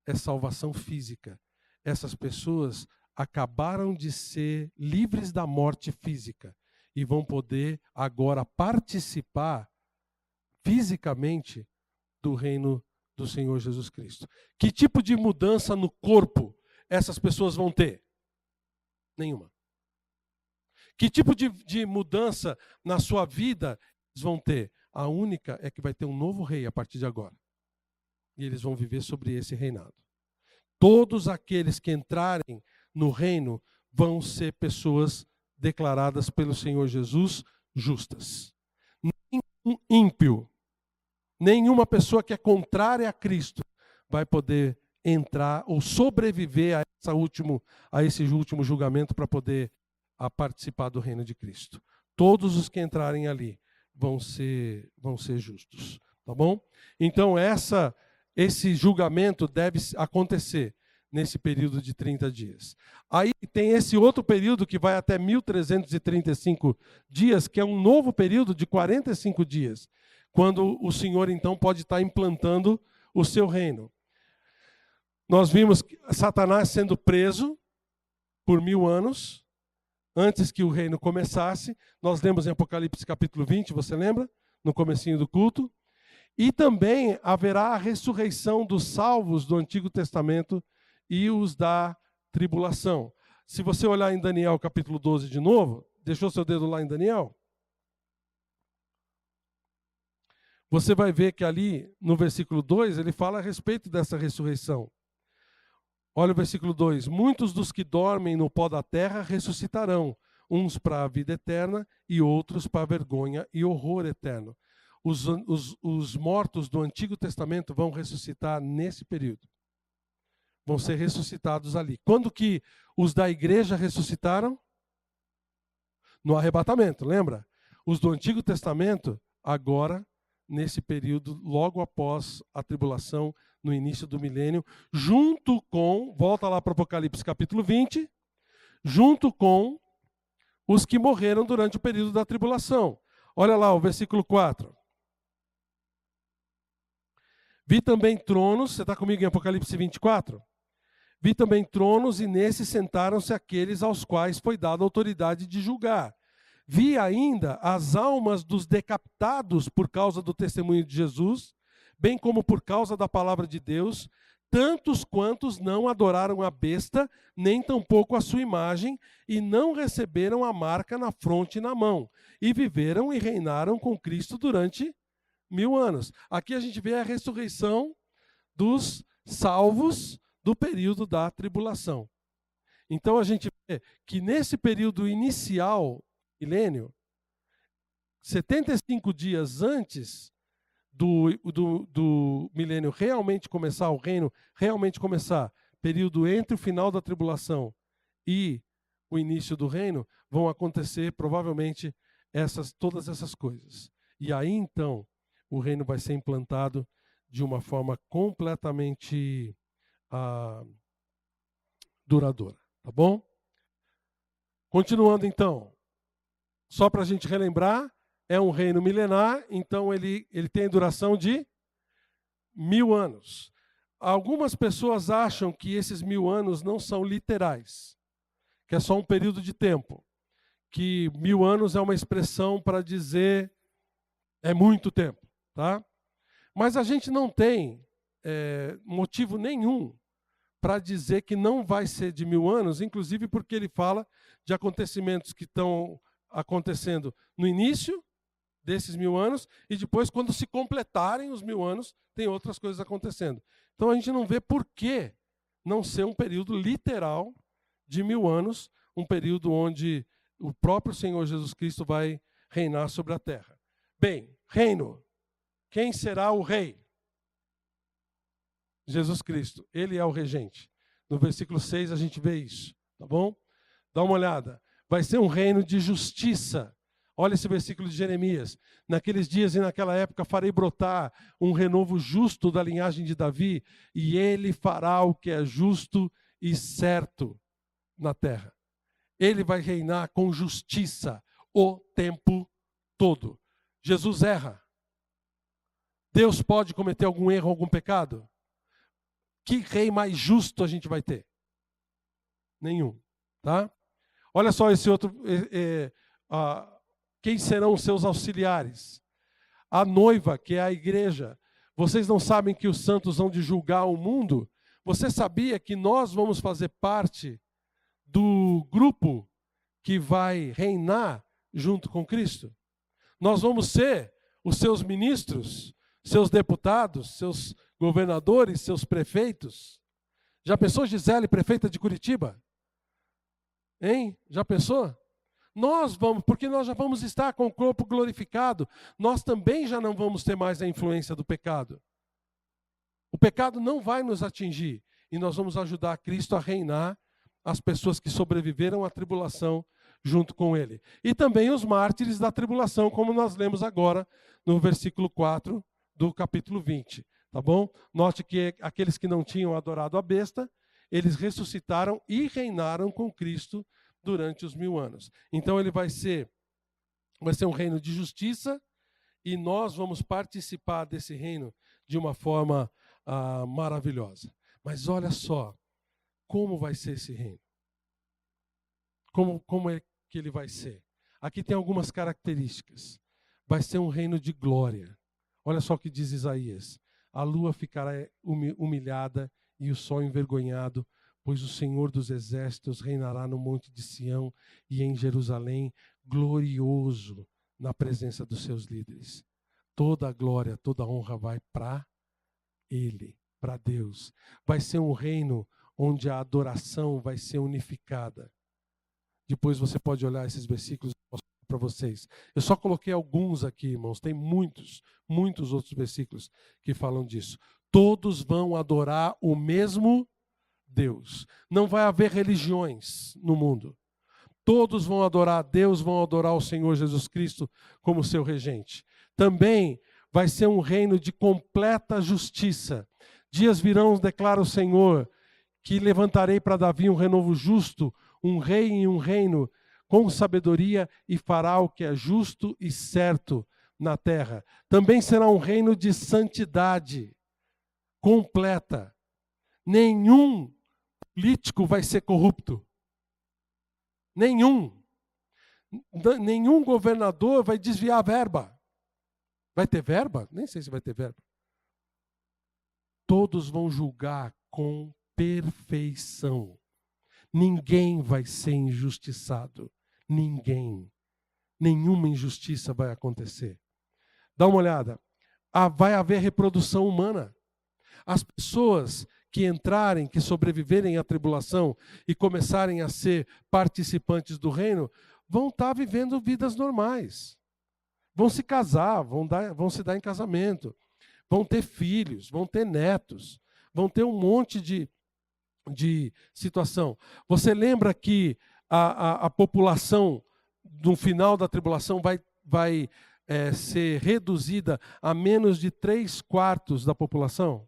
É salvação física. Essas pessoas acabaram de ser livres da morte física e vão poder agora participar fisicamente do reino do Senhor Jesus Cristo. Que tipo de mudança no corpo essas pessoas vão ter? Nenhuma. Que tipo de mudança na sua vida eles vão ter? A única é que vai ter um novo rei a partir de agora. E eles vão viver sobre esse reinado. Todos aqueles que entrarem no reino vão ser pessoas declaradas pelo Senhor Jesus justas. Nenhum ímpio, nenhuma pessoa que é contrária a Cristo vai poder entrar ou sobreviver a esse último julgamento para poder participar do reino de Cristo. Todos os que entrarem ali vão ser justos, tá bom? Então esse julgamento deve acontecer nesse período de 30 dias. Aí tem esse outro período que vai até 1335 dias, que é um novo período de 45 dias, quando o Senhor então pode estar implantando o seu reino. Nós vimos Satanás sendo preso por 1000 anos, antes que o reino começasse. Nós lemos em Apocalipse capítulo 20, você lembra? No comecinho do culto. E também haverá a ressurreição dos salvos do Antigo Testamento e os da tribulação. Se você olhar em Daniel capítulo 12 de novo, deixou seu dedo lá em Daniel? Você vai ver que ali no versículo 2 ele fala a respeito dessa ressurreição. Olha o versículo 2. Muitos dos que dormem no pó da terra ressuscitarão, uns para a vida eterna e outros para a vergonha e horror eterno. Os mortos do Antigo Testamento vão ressuscitar nesse período. Vão ser ressuscitados ali. Quando que os da igreja ressuscitaram? No arrebatamento, lembra? Os do Antigo Testamento, agora, nesse período, logo após a tribulação, no início do milênio, junto com, volta lá para o Apocalipse capítulo 20, junto com os que morreram durante o período da tribulação. Olha lá o versículo 4. Vi também tronos, você está comigo em Apocalipse 24? Vi também tronos, e nesses sentaram-se aqueles aos quais foi dada a autoridade de julgar. Vi ainda as almas dos decapitados por causa do testemunho de Jesus, bem como por causa da palavra de Deus, tantos quantos não adoraram a besta, nem tampouco a sua imagem, e não receberam a marca na fronte e na mão, e viveram e reinaram com Cristo durante 1000 anos. Aqui a gente vê a ressurreição dos salvos do período da tribulação. Então a gente vê que nesse período inicial, milênio, 75 dias antes do milênio realmente começar, o reino realmente começar, período entre o final da tribulação e o início do reino, vão acontecer provavelmente todas essas coisas. E aí então o reino vai ser implantado de uma forma completamente duradoura, tá bom? Continuando então, só para a gente relembrar, é um reino milenar, então ele tem duração de 1000 anos. Algumas pessoas acham que esses 1000 anos não são literais, que é só um período de tempo, que 1000 anos é uma expressão para dizer é muito tempo, tá? Mas a gente não tem motivo nenhum para dizer que não vai ser de 1000 anos, inclusive porque ele fala de acontecimentos que estão acontecendo no início desses 1000 anos, e depois, quando se completarem os 1000 anos, tem outras coisas acontecendo. Então a gente não vê por que não ser um período literal de 1000 anos, um período onde o próprio Senhor Jesus Cristo vai reinar sobre a terra. Bem, reino. Quem será o rei? Jesus Cristo. Ele é o regente. No versículo 6 a gente vê isso, tá bom? Dá uma olhada. Vai ser um reino de justiça. Olha esse versículo de Jeremias. Naqueles dias e naquela época farei brotar um renovo justo da linhagem de Davi, e ele fará o que é justo e certo na terra. Ele vai reinar com justiça o tempo todo. Jesus erra. Deus pode cometer algum erro, algum pecado? Que rei mais justo a gente vai ter? Nenhum, tá? Olha só esse outro... quem serão os seus auxiliares? A noiva, que é a igreja. Vocês não sabem que os santos vão de julgar o mundo? Você sabia que nós vamos fazer parte do grupo que vai reinar junto com Cristo? Nós vamos ser os seus ministros, seus deputados, seus governadores, seus prefeitos. Já pensou, Gisele, prefeita de Curitiba? Hein? Já pensou? Nós vamos, porque nós já vamos estar com o corpo glorificado, nós também já não vamos ter mais a influência do pecado. O pecado não vai nos atingir, e nós vamos ajudar Cristo a reinar as pessoas que sobreviveram à tribulação junto com ele. E também os mártires da tribulação, como nós lemos agora no versículo 4 do capítulo 20. Tá bom? Note que aqueles que não tinham adorado a besta, eles ressuscitaram e reinaram com Cristo durante os 1000 anos. Então ele vai ser um reino de justiça, e nós vamos participar desse reino de uma forma maravilhosa. Mas olha só, como vai ser esse reino? Como é que ele vai ser? Aqui tem algumas características. Vai ser um reino de glória. Olha só o que diz Isaías. A lua ficará humilhada e o sol envergonhado, pois o Senhor dos exércitos reinará no monte de Sião e em Jerusalém, glorioso na presença dos seus líderes. Toda a glória, toda a honra vai para Ele, para Deus. Vai ser um reino onde a adoração vai ser unificada. Depois você pode olhar esses versículos para vocês. Eu só coloquei alguns aqui, irmãos. Tem muitos outros versículos que falam disso. Todos vão adorar o mesmo Deus. Não vai haver religiões no mundo. Todos vão adorar a Deus, vão adorar o Senhor Jesus Cristo como seu regente. Também vai ser um reino de completa justiça. Dias virão, declara o Senhor, que levantarei para Davi um renovo justo, um rei em um reino, com sabedoria, e fará o que é justo e certo na terra. Também será um reino de santidade completa. Nenhum político vai ser corrupto. Nenhum governador vai desviar a verba. Vai ter verba? Nem sei se vai ter verba. Todos vão julgar com perfeição. Ninguém vai ser injustiçado. Ninguém. Nenhuma injustiça vai acontecer. Dá uma olhada. Vai haver reprodução humana. As pessoas que entrarem, que sobreviverem à tribulação e começarem a ser participantes do reino, vão estar vivendo vidas normais. Vão se casar, vão se dar em casamento, vão ter filhos, vão ter netos, vão ter um monte de situação. Você lembra que a população, no final da tribulação, vai ser reduzida a menos de 3/4 da população?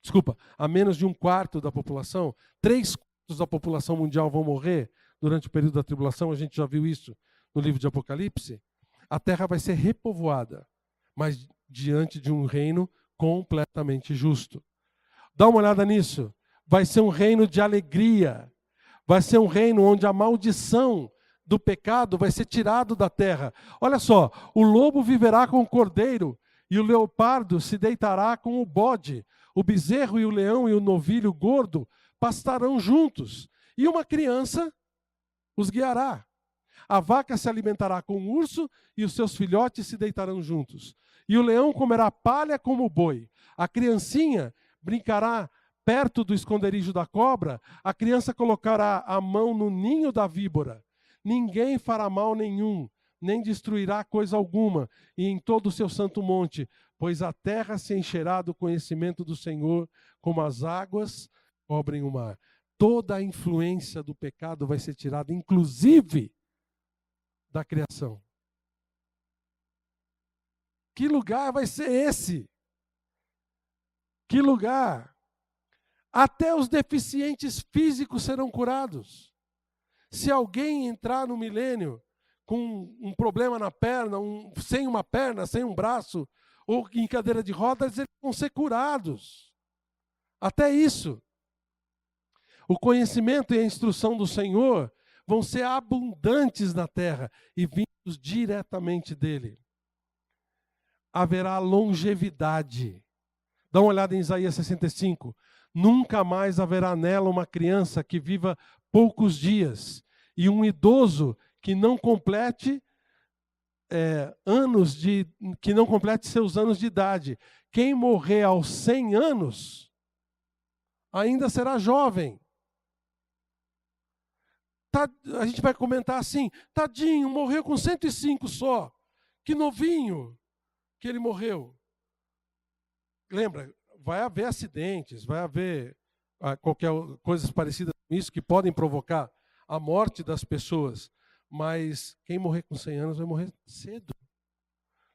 Desculpa, a menos de 1/4 da população? 3/4 da população mundial vão morrer durante o período da tribulação, a gente já viu isso no livro de Apocalipse. A terra vai ser repovoada, mas diante de um reino completamente justo. Dá uma olhada nisso. Vai ser um reino de alegria. Vai ser um reino onde a maldição do pecado vai ser tirado da terra. Olha só, o lobo viverá com o cordeiro, e o leopardo se deitará com o bode. O bezerro e o leão e o novilho gordo pastarão juntos, e uma criança os guiará. A vaca se alimentará com o urso, e os seus filhotes se deitarão juntos. E o leão comerá palha como o boi. A criancinha brincará perto do esconderijo da cobra. A criança colocará a mão no ninho da víbora. Ninguém fará mal nenhum, nem destruirá coisa alguma, e em todo o seu santo monte, pois a terra se encherá do conhecimento do Senhor, como as águas cobrem o mar. Toda a influência do pecado vai ser tirada, inclusive da criação. Que lugar vai ser esse? Que lugar? Até os deficientes físicos serão curados. Se alguém entrar no milênio com um problema na perna, sem uma perna, sem um braço, ou em cadeira de rodas, eles vão ser curados. Até isso. O conhecimento e a instrução do Senhor vão ser abundantes na terra e vindos diretamente dele. Haverá longevidade. Dá uma olhada em Isaías 65. Nunca mais haverá nela uma criança que viva poucos dias, e um idoso que não complete seus anos de idade. Quem morrer aos 100 anos ainda será jovem. A gente vai comentar assim: tadinho, morreu com 105 só. Que novinho que ele morreu. Lembra, vai haver acidentes, vai haver qualquer coisas parecidas com isso que podem provocar a morte das pessoas. Mas quem morrer com 100 anos vai morrer cedo.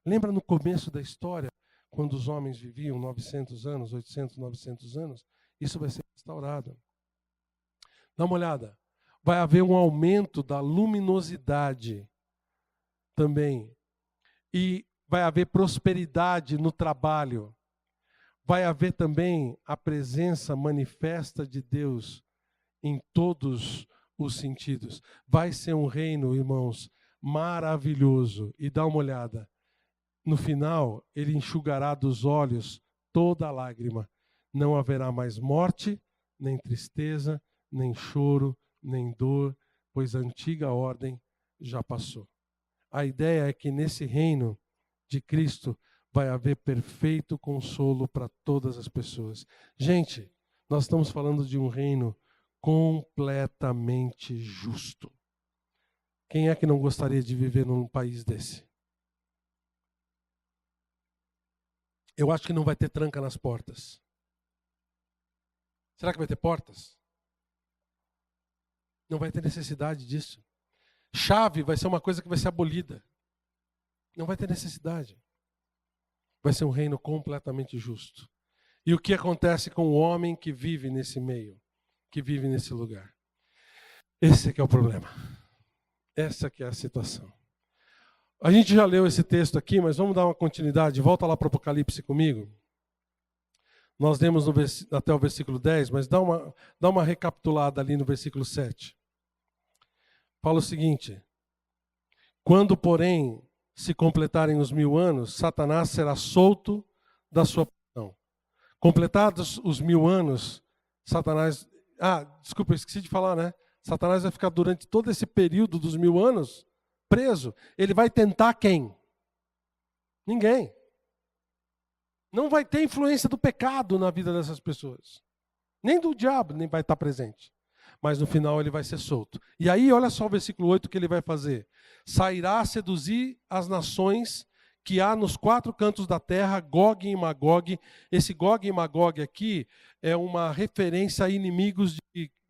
Lembra no começo da história, quando os homens viviam 900 anos, 800, 900 anos? Isso vai ser restaurado. Dá uma olhada. Vai haver um aumento da luminosidade também. E vai haver prosperidade no trabalho. Vai haver também a presença manifesta de Deus em todos os sentidos. Vai ser um reino, irmãos, maravilhoso. E dá uma olhada. No final, ele enxugará dos olhos toda a lágrima. Não haverá mais morte, nem tristeza, nem choro, nem dor, pois a antiga ordem já passou. A ideia é que nesse reino de Cristo vai haver perfeito consolo para todas as pessoas. Gente, nós estamos falando de um reino completamente justo. Quem é que não gostaria de viver num país desse? Eu acho que não vai ter tranca nas portas. Será que vai ter portas? Não vai ter necessidade disso. Chave vai ser uma coisa que vai ser abolida. Não vai ter necessidade. Vai ser um reino completamente justo. E o que acontece com o homem que vive nesse meio, que vive nesse lugar? Esse é que é o problema. Essa que é a situação. A gente já leu esse texto aqui, mas vamos dar uma continuidade. Volta lá para o Apocalipse comigo. Nós lemos até o versículo 10, mas dá uma recapitulada ali no versículo 7. Fala o seguinte: quando, porém, se completarem os 1000 anos, Satanás será solto da sua prisão. Completados os 1000 anos, Satanás... desculpa, eu esqueci de falar, né? Satanás vai ficar durante todo esse período dos 1000 anos preso. Ele vai tentar quem? Ninguém. Não vai ter influência do pecado na vida dessas pessoas. Nem do diabo nem vai estar presente. Mas no final ele vai ser solto. E aí, olha só o versículo 8 que ele vai fazer. Sairá a seduzir as nações que há nos 4 cantos da terra, Gog e Magog. Esse Gog e Magog aqui é uma referência a inimigos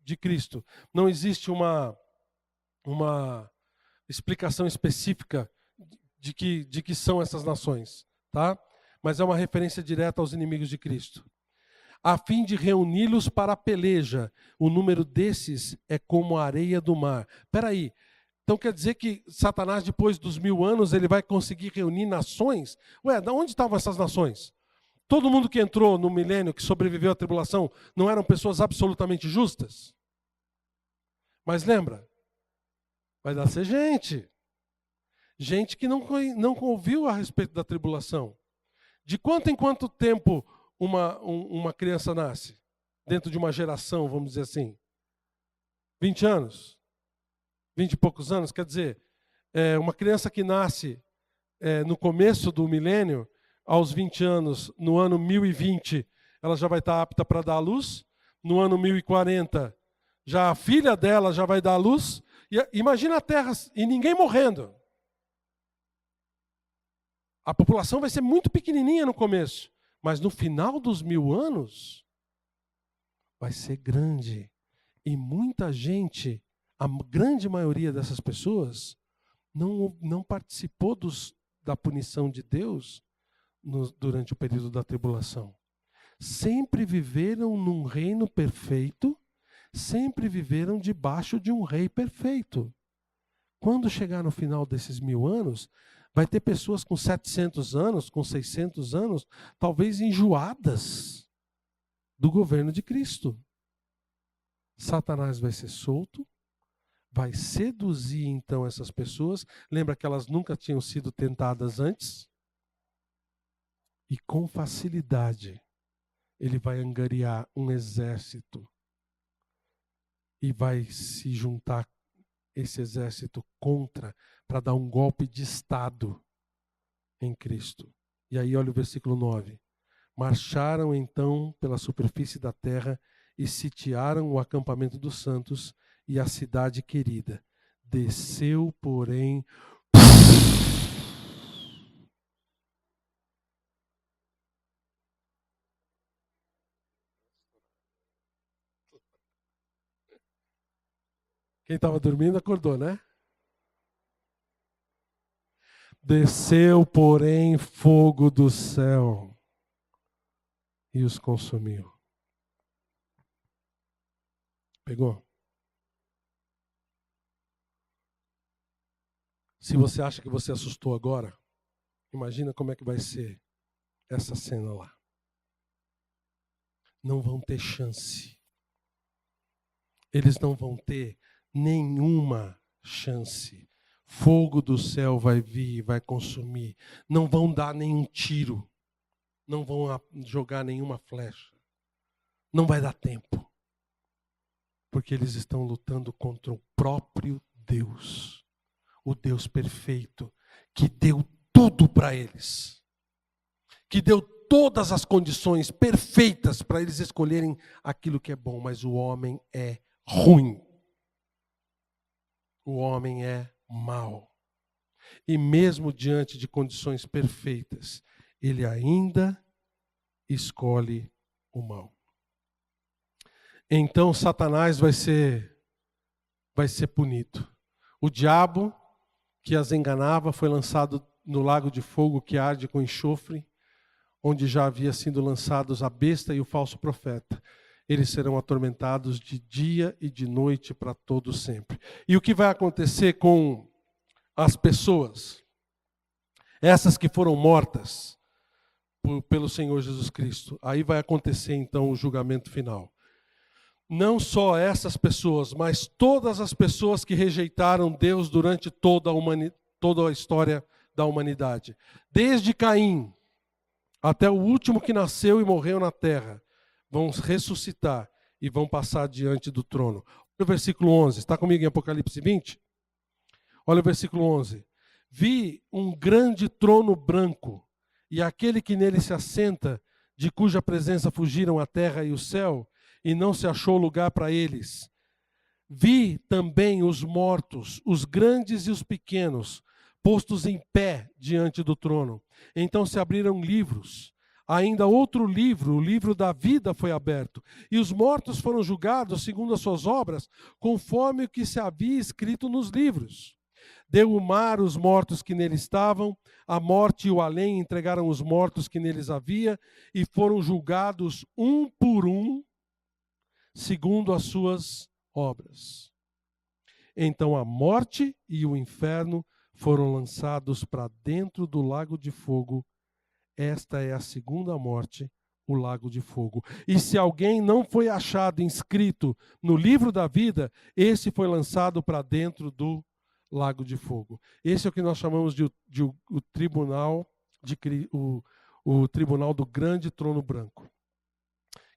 de Cristo. Não existe uma explicação específica de que são essas nações, tá? Mas é uma referência direta aos inimigos de Cristo. A fim de reuni-los para a peleja. O número desses é como a areia do mar. Espera aí. Então quer dizer que Satanás, depois dos 1000 anos, ele vai conseguir reunir nações? Ué, de onde estavam essas nações? Todo mundo que entrou no milênio, que sobreviveu à tribulação, não eram pessoas absolutamente justas? Mas lembra, vai dar ser gente. Gente que não ouviu a respeito da tribulação. De quanto em quanto tempo uma criança nasce? Dentro de uma geração, vamos dizer assim. 20 anos? 20 e poucos anos? Quer dizer, uma criança que nasce no começo do milênio, aos 20 anos, no ano 1020, ela já vai estar apta para dar à luz. No ano 1040, já a filha dela já vai dar à luz. E imagina a Terra e ninguém morrendo. A população vai ser muito pequenininha no começo, mas no final dos 1000 anos, vai ser grande. E muita gente, a grande maioria dessas pessoas, não participou da punição de Deus durante o período da tribulação. Sempre viveram num reino perfeito, sempre viveram debaixo de um rei perfeito. Quando chegar no final desses 1000 anos, vai ter pessoas com 700 anos, com 600 anos, talvez enjoadas do governo de Cristo. Satanás vai ser solto, vai seduzir então essas pessoas. Lembra que elas nunca tinham sido tentadas antes? E com facilidade ele vai angariar um exército e vai se juntar esse exército para dar um golpe de Estado em Cristo. E aí olha o versículo 9. Marcharam então pela superfície da terra e sitiaram o acampamento dos santos e a cidade querida. Desceu, porém, quem estava dormindo acordou, né? Desceu, porém, fogo do céu e os consumiu. Pegou? Se você acha que você assustou agora, imagina como é que vai ser essa cena lá. Não vão ter chance. Eles não vão ter nenhuma chance. Fogo do céu vai vir e vai consumir. Não vão dar nenhum tiro. Não vão jogar nenhuma flecha. Não vai dar tempo. Porque eles estão lutando contra o próprio Deus. O Deus perfeito, que deu tudo para eles. Que deu todas as condições perfeitas para eles escolherem aquilo que é bom. Mas o homem é ruim. O homem é mau. E mesmo diante de condições perfeitas, ele ainda escolhe o mal. Então Satanás vai ser punido. O diabo que as enganava foi lançado no lago de fogo que arde com enxofre, onde já havia sido lançados a besta e o falso profeta. Eles serão atormentados de dia e de noite para todo sempre. E o que vai acontecer com as pessoas? Essas que foram mortas pelo Senhor Jesus Cristo. Aí vai acontecer então o julgamento final. Não só essas pessoas, mas todas as pessoas que rejeitaram Deus durante toda a história da humanidade. Desde Caim até o último que nasceu e morreu na terra, vão ressuscitar e vão passar diante do trono. Olha o versículo 11, está comigo em Apocalipse 20? Olha o versículo 11. Vi um grande trono branco, e aquele que nele se assenta, de cuja presença fugiram a terra e o céu, e não se achou lugar para eles. Vi também os mortos, os grandes e os pequenos, postos em pé diante do trono. Então se abriram livros. Ainda outro livro, o livro da vida, foi aberto. E os mortos foram julgados segundo as suas obras, conforme o que se havia escrito nos livros. Deu o mar os mortos que nele estavam, a morte e o além entregaram os mortos que neles havia, e foram julgados um por um, segundo as suas obras. Então a morte e o inferno foram lançados para dentro do lago de fogo. Esta é a segunda morte, o lago de fogo. E se alguém não foi achado inscrito no livro da vida, esse foi lançado para dentro do lago de fogo. Esse é o que nós chamamos de o tribunal o tribunal do grande trono branco.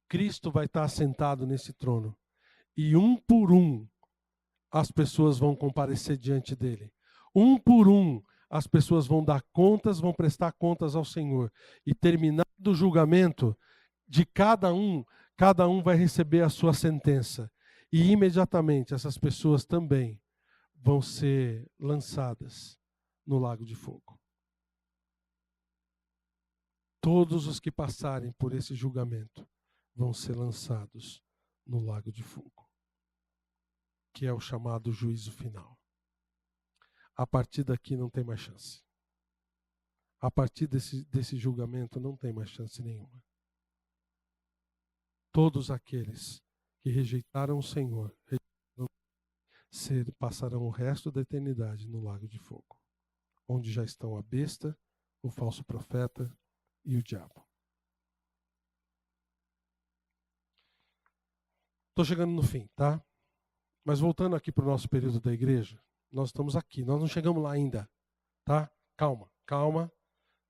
Cristo vai estar sentado nesse trono. E um por um, as pessoas vão comparecer diante dele. Um por um, as pessoas vão dar contas, vão prestar contas ao Senhor. E terminado o julgamento de cada um vai receber a sua sentença. E imediatamente essas pessoas também vão ser lançadas no lago de fogo. Todos os que passarem por esse julgamento vão ser lançados no lago de fogo, que é o chamado juízo final. A partir daqui não tem mais chance. A partir desse julgamento não tem mais chance nenhuma. Todos aqueles que rejeitaram o Senhor passarão o resto da eternidade no lago de fogo, onde já estão a besta, o falso profeta e o diabo. Estou chegando no fim, tá? Mas voltando aqui para o nosso período da igreja, nós estamos aqui, nós não chegamos lá ainda, tá? Calma,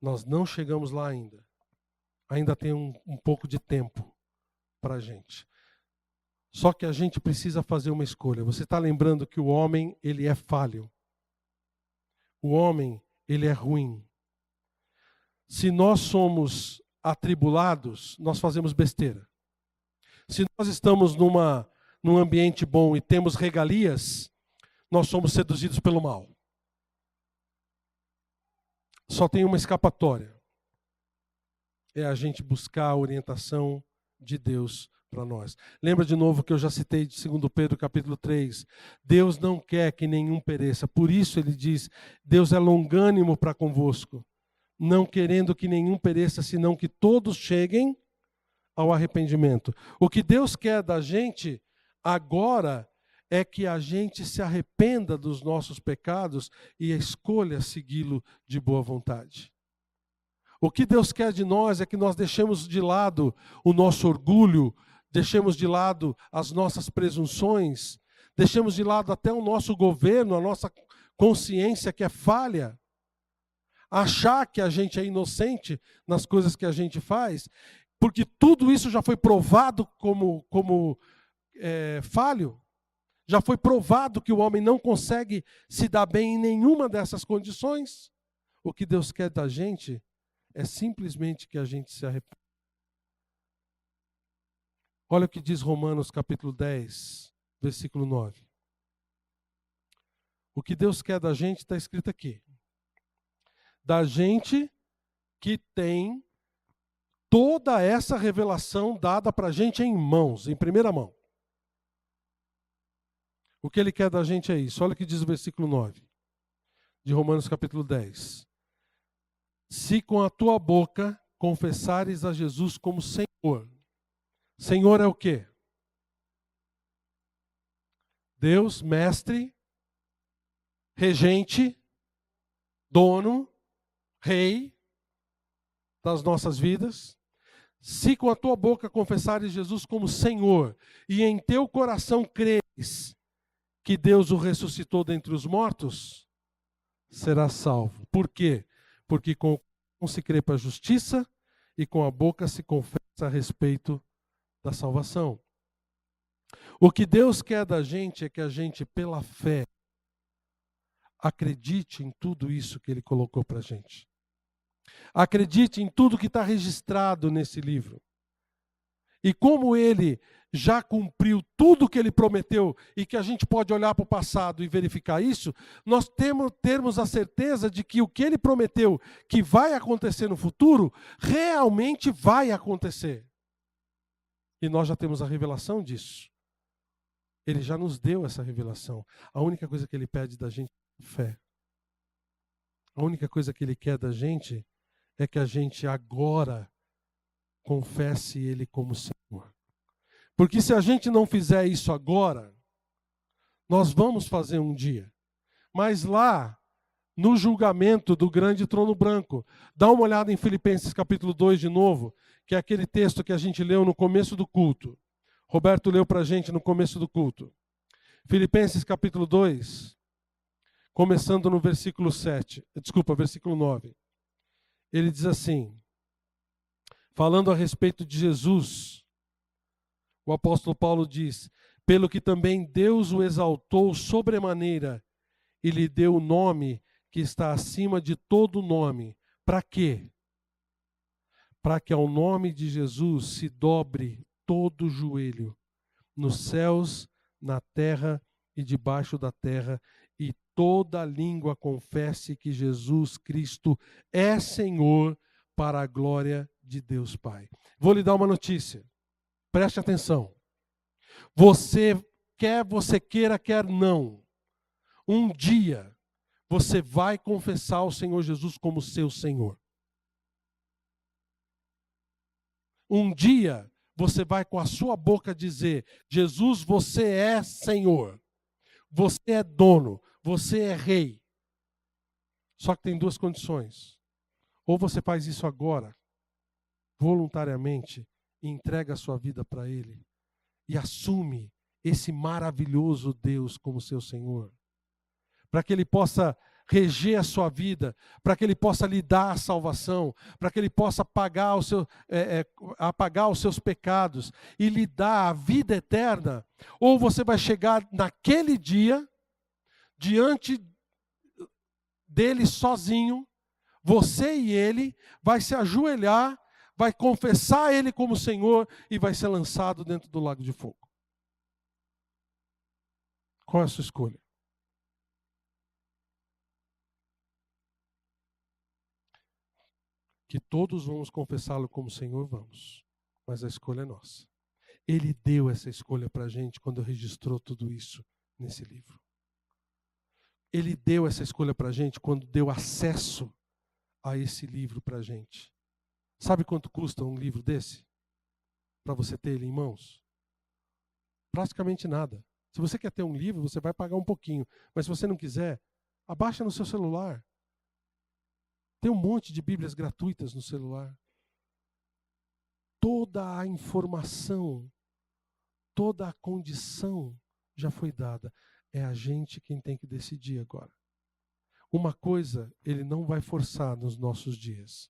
nós não chegamos lá ainda. Ainda tem um pouco de tempo para a gente. Só que a gente precisa fazer uma escolha. Você está lembrando que o homem, ele é falho. O homem, ele é ruim. Se nós somos atribulados, nós fazemos besteira. Se nós estamos num ambiente bom e temos regalias, nós somos seduzidos pelo mal. Só tem uma escapatória. É a gente buscar a orientação de Deus para nós. Lembra de novo que eu já citei de 2 Pedro capítulo 3. Deus não quer que nenhum pereça. Por isso ele diz, Deus é longânimo para convosco, não querendo que nenhum pereça, senão que todos cheguem ao arrependimento. O que Deus quer da gente agora é que a gente se arrependa dos nossos pecados e escolha segui-lo de boa vontade. O que Deus quer de nós é que nós deixemos de lado o nosso orgulho, deixemos de lado as nossas presunções, deixemos de lado até o nosso governo, a nossa consciência que é falha, achar que a gente é inocente nas coisas que a gente faz, porque tudo isso já foi provado como falho. Já foi provado que o homem não consegue se dar bem em nenhuma dessas condições. O que Deus quer da gente é simplesmente que a gente se arrependa. Olha o que diz Romanos capítulo 10, versículo 9. O que Deus quer da gente está escrito aqui. Da gente que tem toda essa revelação dada para a gente em mãos, em primeira mão. O que Ele quer da gente é isso. Olha o que diz o versículo 9 de Romanos capítulo 10. Se com a tua boca confessares a Jesus como Senhor. Senhor é o quê? Deus, mestre, regente, dono, rei. das nossas vidas, se com a tua boca confessares Jesus como Senhor e em teu coração creres que Deus o ressuscitou dentre os mortos, serás salvo. Por quê? Porque com o coração se crê para a justiça e com a boca se confessa a respeito da salvação. O que Deus quer da gente é que a gente, pela fé, acredite em tudo isso que Ele colocou para a gente. Acredite em tudo que está registrado nesse livro. E como Ele já cumpriu tudo que Ele prometeu e que a gente pode olhar para o passado e verificar isso, nós termos a certeza de que o que Ele prometeu que vai acontecer no futuro, realmente vai acontecer. E nós já temos a revelação disso. Ele já nos deu essa revelação. A única coisa que Ele pede da gente é fé. A única coisa que Ele quer da gente é que a gente agora confesse Ele como Senhor. Porque se a gente não fizer isso agora, nós vamos fazer um dia. Mas lá, no julgamento do grande trono branco, dá uma olhada em Filipenses capítulo 2 de novo, que é aquele texto que a gente leu no começo do culto. Roberto leu para a gente no começo do culto. Filipenses capítulo 2, começando no versículo 9. Ele diz assim, falando a respeito de Jesus, o apóstolo Paulo diz, pelo que também Deus o exaltou sobremaneira e lhe deu o nome que está acima de todo nome. Para quê? Para que ao nome de Jesus se dobre todo o joelho, nos céus, na terra e debaixo da terra, e toda língua confesse que Jesus Cristo é Senhor, para a glória de Deus Pai. Vou lhe dar uma notícia. Preste atenção. Você queira, quer não, um dia você vai confessar o Senhor Jesus como seu Senhor. Um dia você vai com a sua boca dizer, Jesus, você é Senhor. Você é dono, você é rei. Só que tem duas condições. Ou você faz isso agora, voluntariamente, e entrega a sua vida para Ele, e assume esse maravilhoso Deus como seu Senhor, para que Ele possa reger a sua vida, para que Ele possa lhe dar a salvação, para que Ele possa apagar os seus pecados e lhe dar a vida eterna. Ou você vai chegar naquele dia, diante dele sozinho, você e ele, vai se ajoelhar, vai confessar Ele como Senhor e vai ser lançado dentro do lago de fogo. Qual é a sua escolha? Que todos vamos confessá-lo como Senhor, vamos. Mas a escolha é nossa. Ele deu essa escolha para a gente quando registrou tudo isso nesse livro. Ele deu essa escolha para a gente quando deu acesso a esse livro para a gente. Sabe quanto custa um livro desse? Para você ter ele em mãos? Praticamente nada. Se você quer ter um livro, você vai pagar um pouquinho. Mas se você não quiser, abaixa no seu celular. Tem um monte de Bíblias gratuitas no celular. Toda a informação, toda a condição já foi dada. É a gente quem tem que decidir agora. Uma coisa Ele não vai forçar nos nossos dias.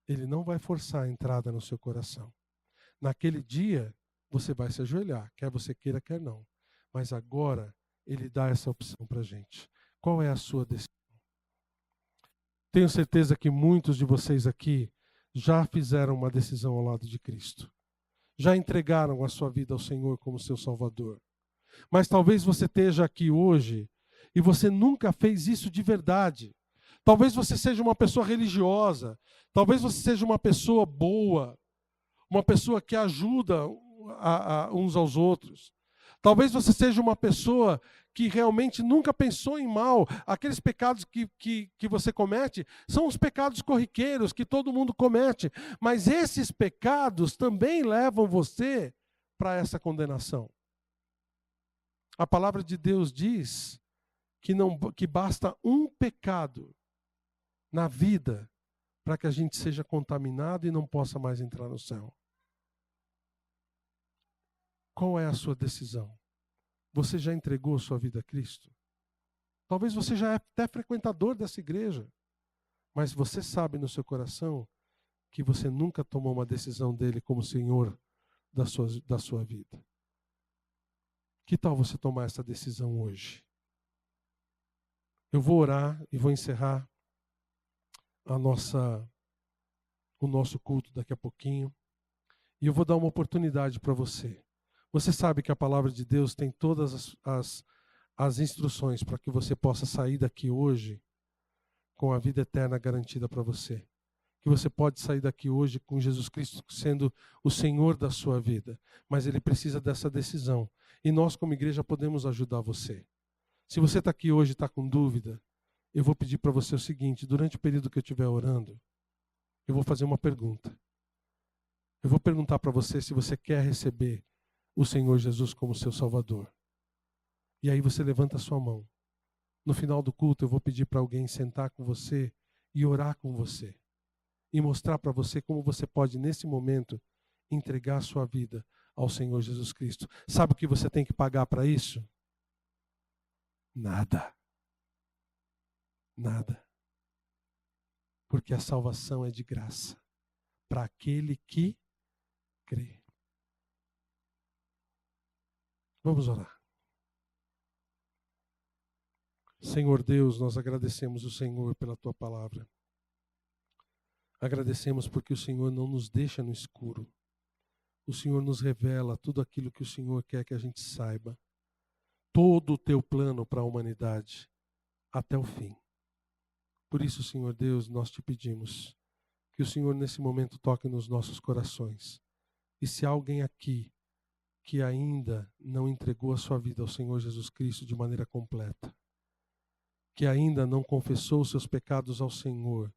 Ele não vai forçar a entrada no seu coração. Naquele dia, você vai se ajoelhar, quer você queira, quer não. Mas agora, Ele dá essa opção para a gente. Qual é a sua decisão? Tenho certeza que muitos de vocês aqui já fizeram uma decisão ao lado de Cristo. Já entregaram a sua vida ao Senhor como seu Salvador. Mas talvez você esteja aqui hoje e você nunca fez isso de verdade. Talvez você seja uma pessoa religiosa. Talvez você seja uma pessoa boa. Uma pessoa que ajuda uns aos outros. Talvez você seja uma pessoa que realmente nunca pensou em mal. Aqueles pecados que você comete são os pecados corriqueiros que todo mundo comete. Mas esses pecados também levam você para essa condenação. A palavra de Deus diz que basta um pecado na vida para que a gente seja contaminado e não possa mais entrar no céu? Qual é a sua decisão? Você já entregou sua vida a Cristo? Talvez você já é até frequentador dessa igreja, mas você sabe no seu coração que você nunca tomou uma decisão dele como Senhor da sua vida. Que tal você tomar essa decisão hoje? Eu vou orar e vou encerrar o nosso culto daqui a pouquinho. E eu vou dar uma oportunidade para você. Você sabe que a palavra de Deus tem todas as instruções para que você possa sair daqui hoje com a vida eterna garantida para você. Que você pode sair daqui hoje com Jesus Cristo sendo o Senhor da sua vida. Mas Ele precisa dessa decisão. E nós, como igreja, podemos ajudar você. Se você está aqui hoje e está com dúvida, eu vou pedir para você o seguinte: durante o período que eu estiver orando, eu vou fazer uma pergunta. Eu vou perguntar para você se você quer receber o Senhor Jesus como seu Salvador. E aí você levanta a sua mão. No final do culto eu vou pedir para alguém sentar com você e orar com você. E mostrar para você como você pode, nesse momento, entregar a sua vida ao Senhor Jesus Cristo. Sabe o que você tem que pagar para isso? Nada. Nada. Porque a salvação é de graça para aquele que crê. Vamos orar. Senhor Deus, nós agradecemos o Senhor pela Tua palavra. Agradecemos porque o Senhor não nos deixa no escuro. O Senhor nos revela tudo aquilo que o Senhor quer que a gente saiba. Todo o Teu plano para a humanidade até o fim. Por isso, Senhor Deus, nós te pedimos que o Senhor nesse momento toque nos nossos corações. E se há alguém aqui que ainda não entregou a sua vida ao Senhor Jesus Cristo de maneira completa, que ainda não confessou os seus pecados ao Senhor,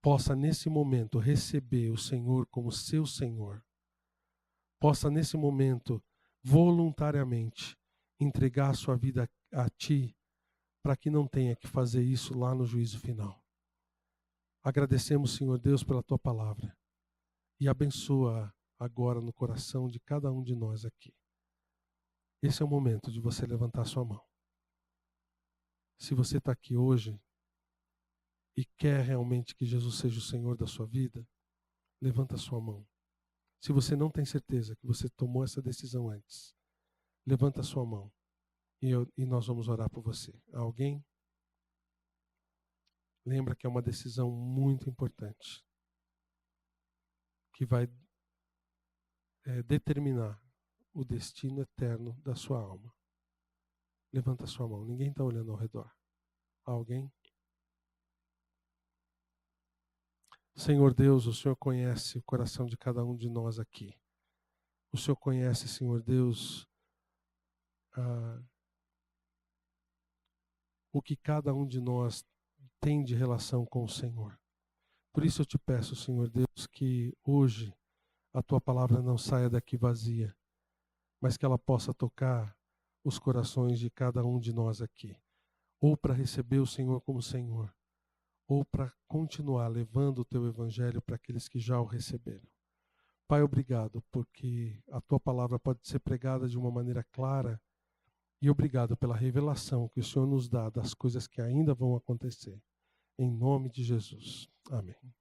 possa nesse momento receber o Senhor como seu Senhor. Possa nesse momento voluntariamente entregar a sua vida a Ti, para que não tenha que fazer isso lá no juízo final. Agradecemos, Senhor Deus, pela Tua palavra e abençoa agora no coração de cada um de nós aqui. Esse é o momento de você levantar sua mão. Se você está aqui hoje e quer realmente que Jesus seja o Senhor da sua vida, levanta sua mão. Se você não tem certeza que você tomou essa decisão antes, levanta sua mão e nós vamos orar por você. Alguém? Lembra que é uma decisão muito importante, que vai determinar o destino eterno da sua alma. Levanta sua mão. Ninguém está olhando ao redor. Alguém? Senhor Deus, o Senhor conhece o coração de cada um de nós aqui. O Senhor conhece, Senhor Deus, o que cada um de nós tem de relação com o Senhor. Por isso eu te peço, Senhor Deus, que hoje a Tua palavra não saia daqui vazia, mas que ela possa tocar os corações de cada um de nós aqui, ou para receber o Senhor como Senhor, ou para continuar levando o Teu Evangelho para aqueles que já o receberam. Pai, obrigado, porque a Tua palavra pode ser pregada de uma maneira clara, e obrigado pela revelação que o Senhor nos dá das coisas que ainda vão acontecer. Em nome de Jesus. Amém.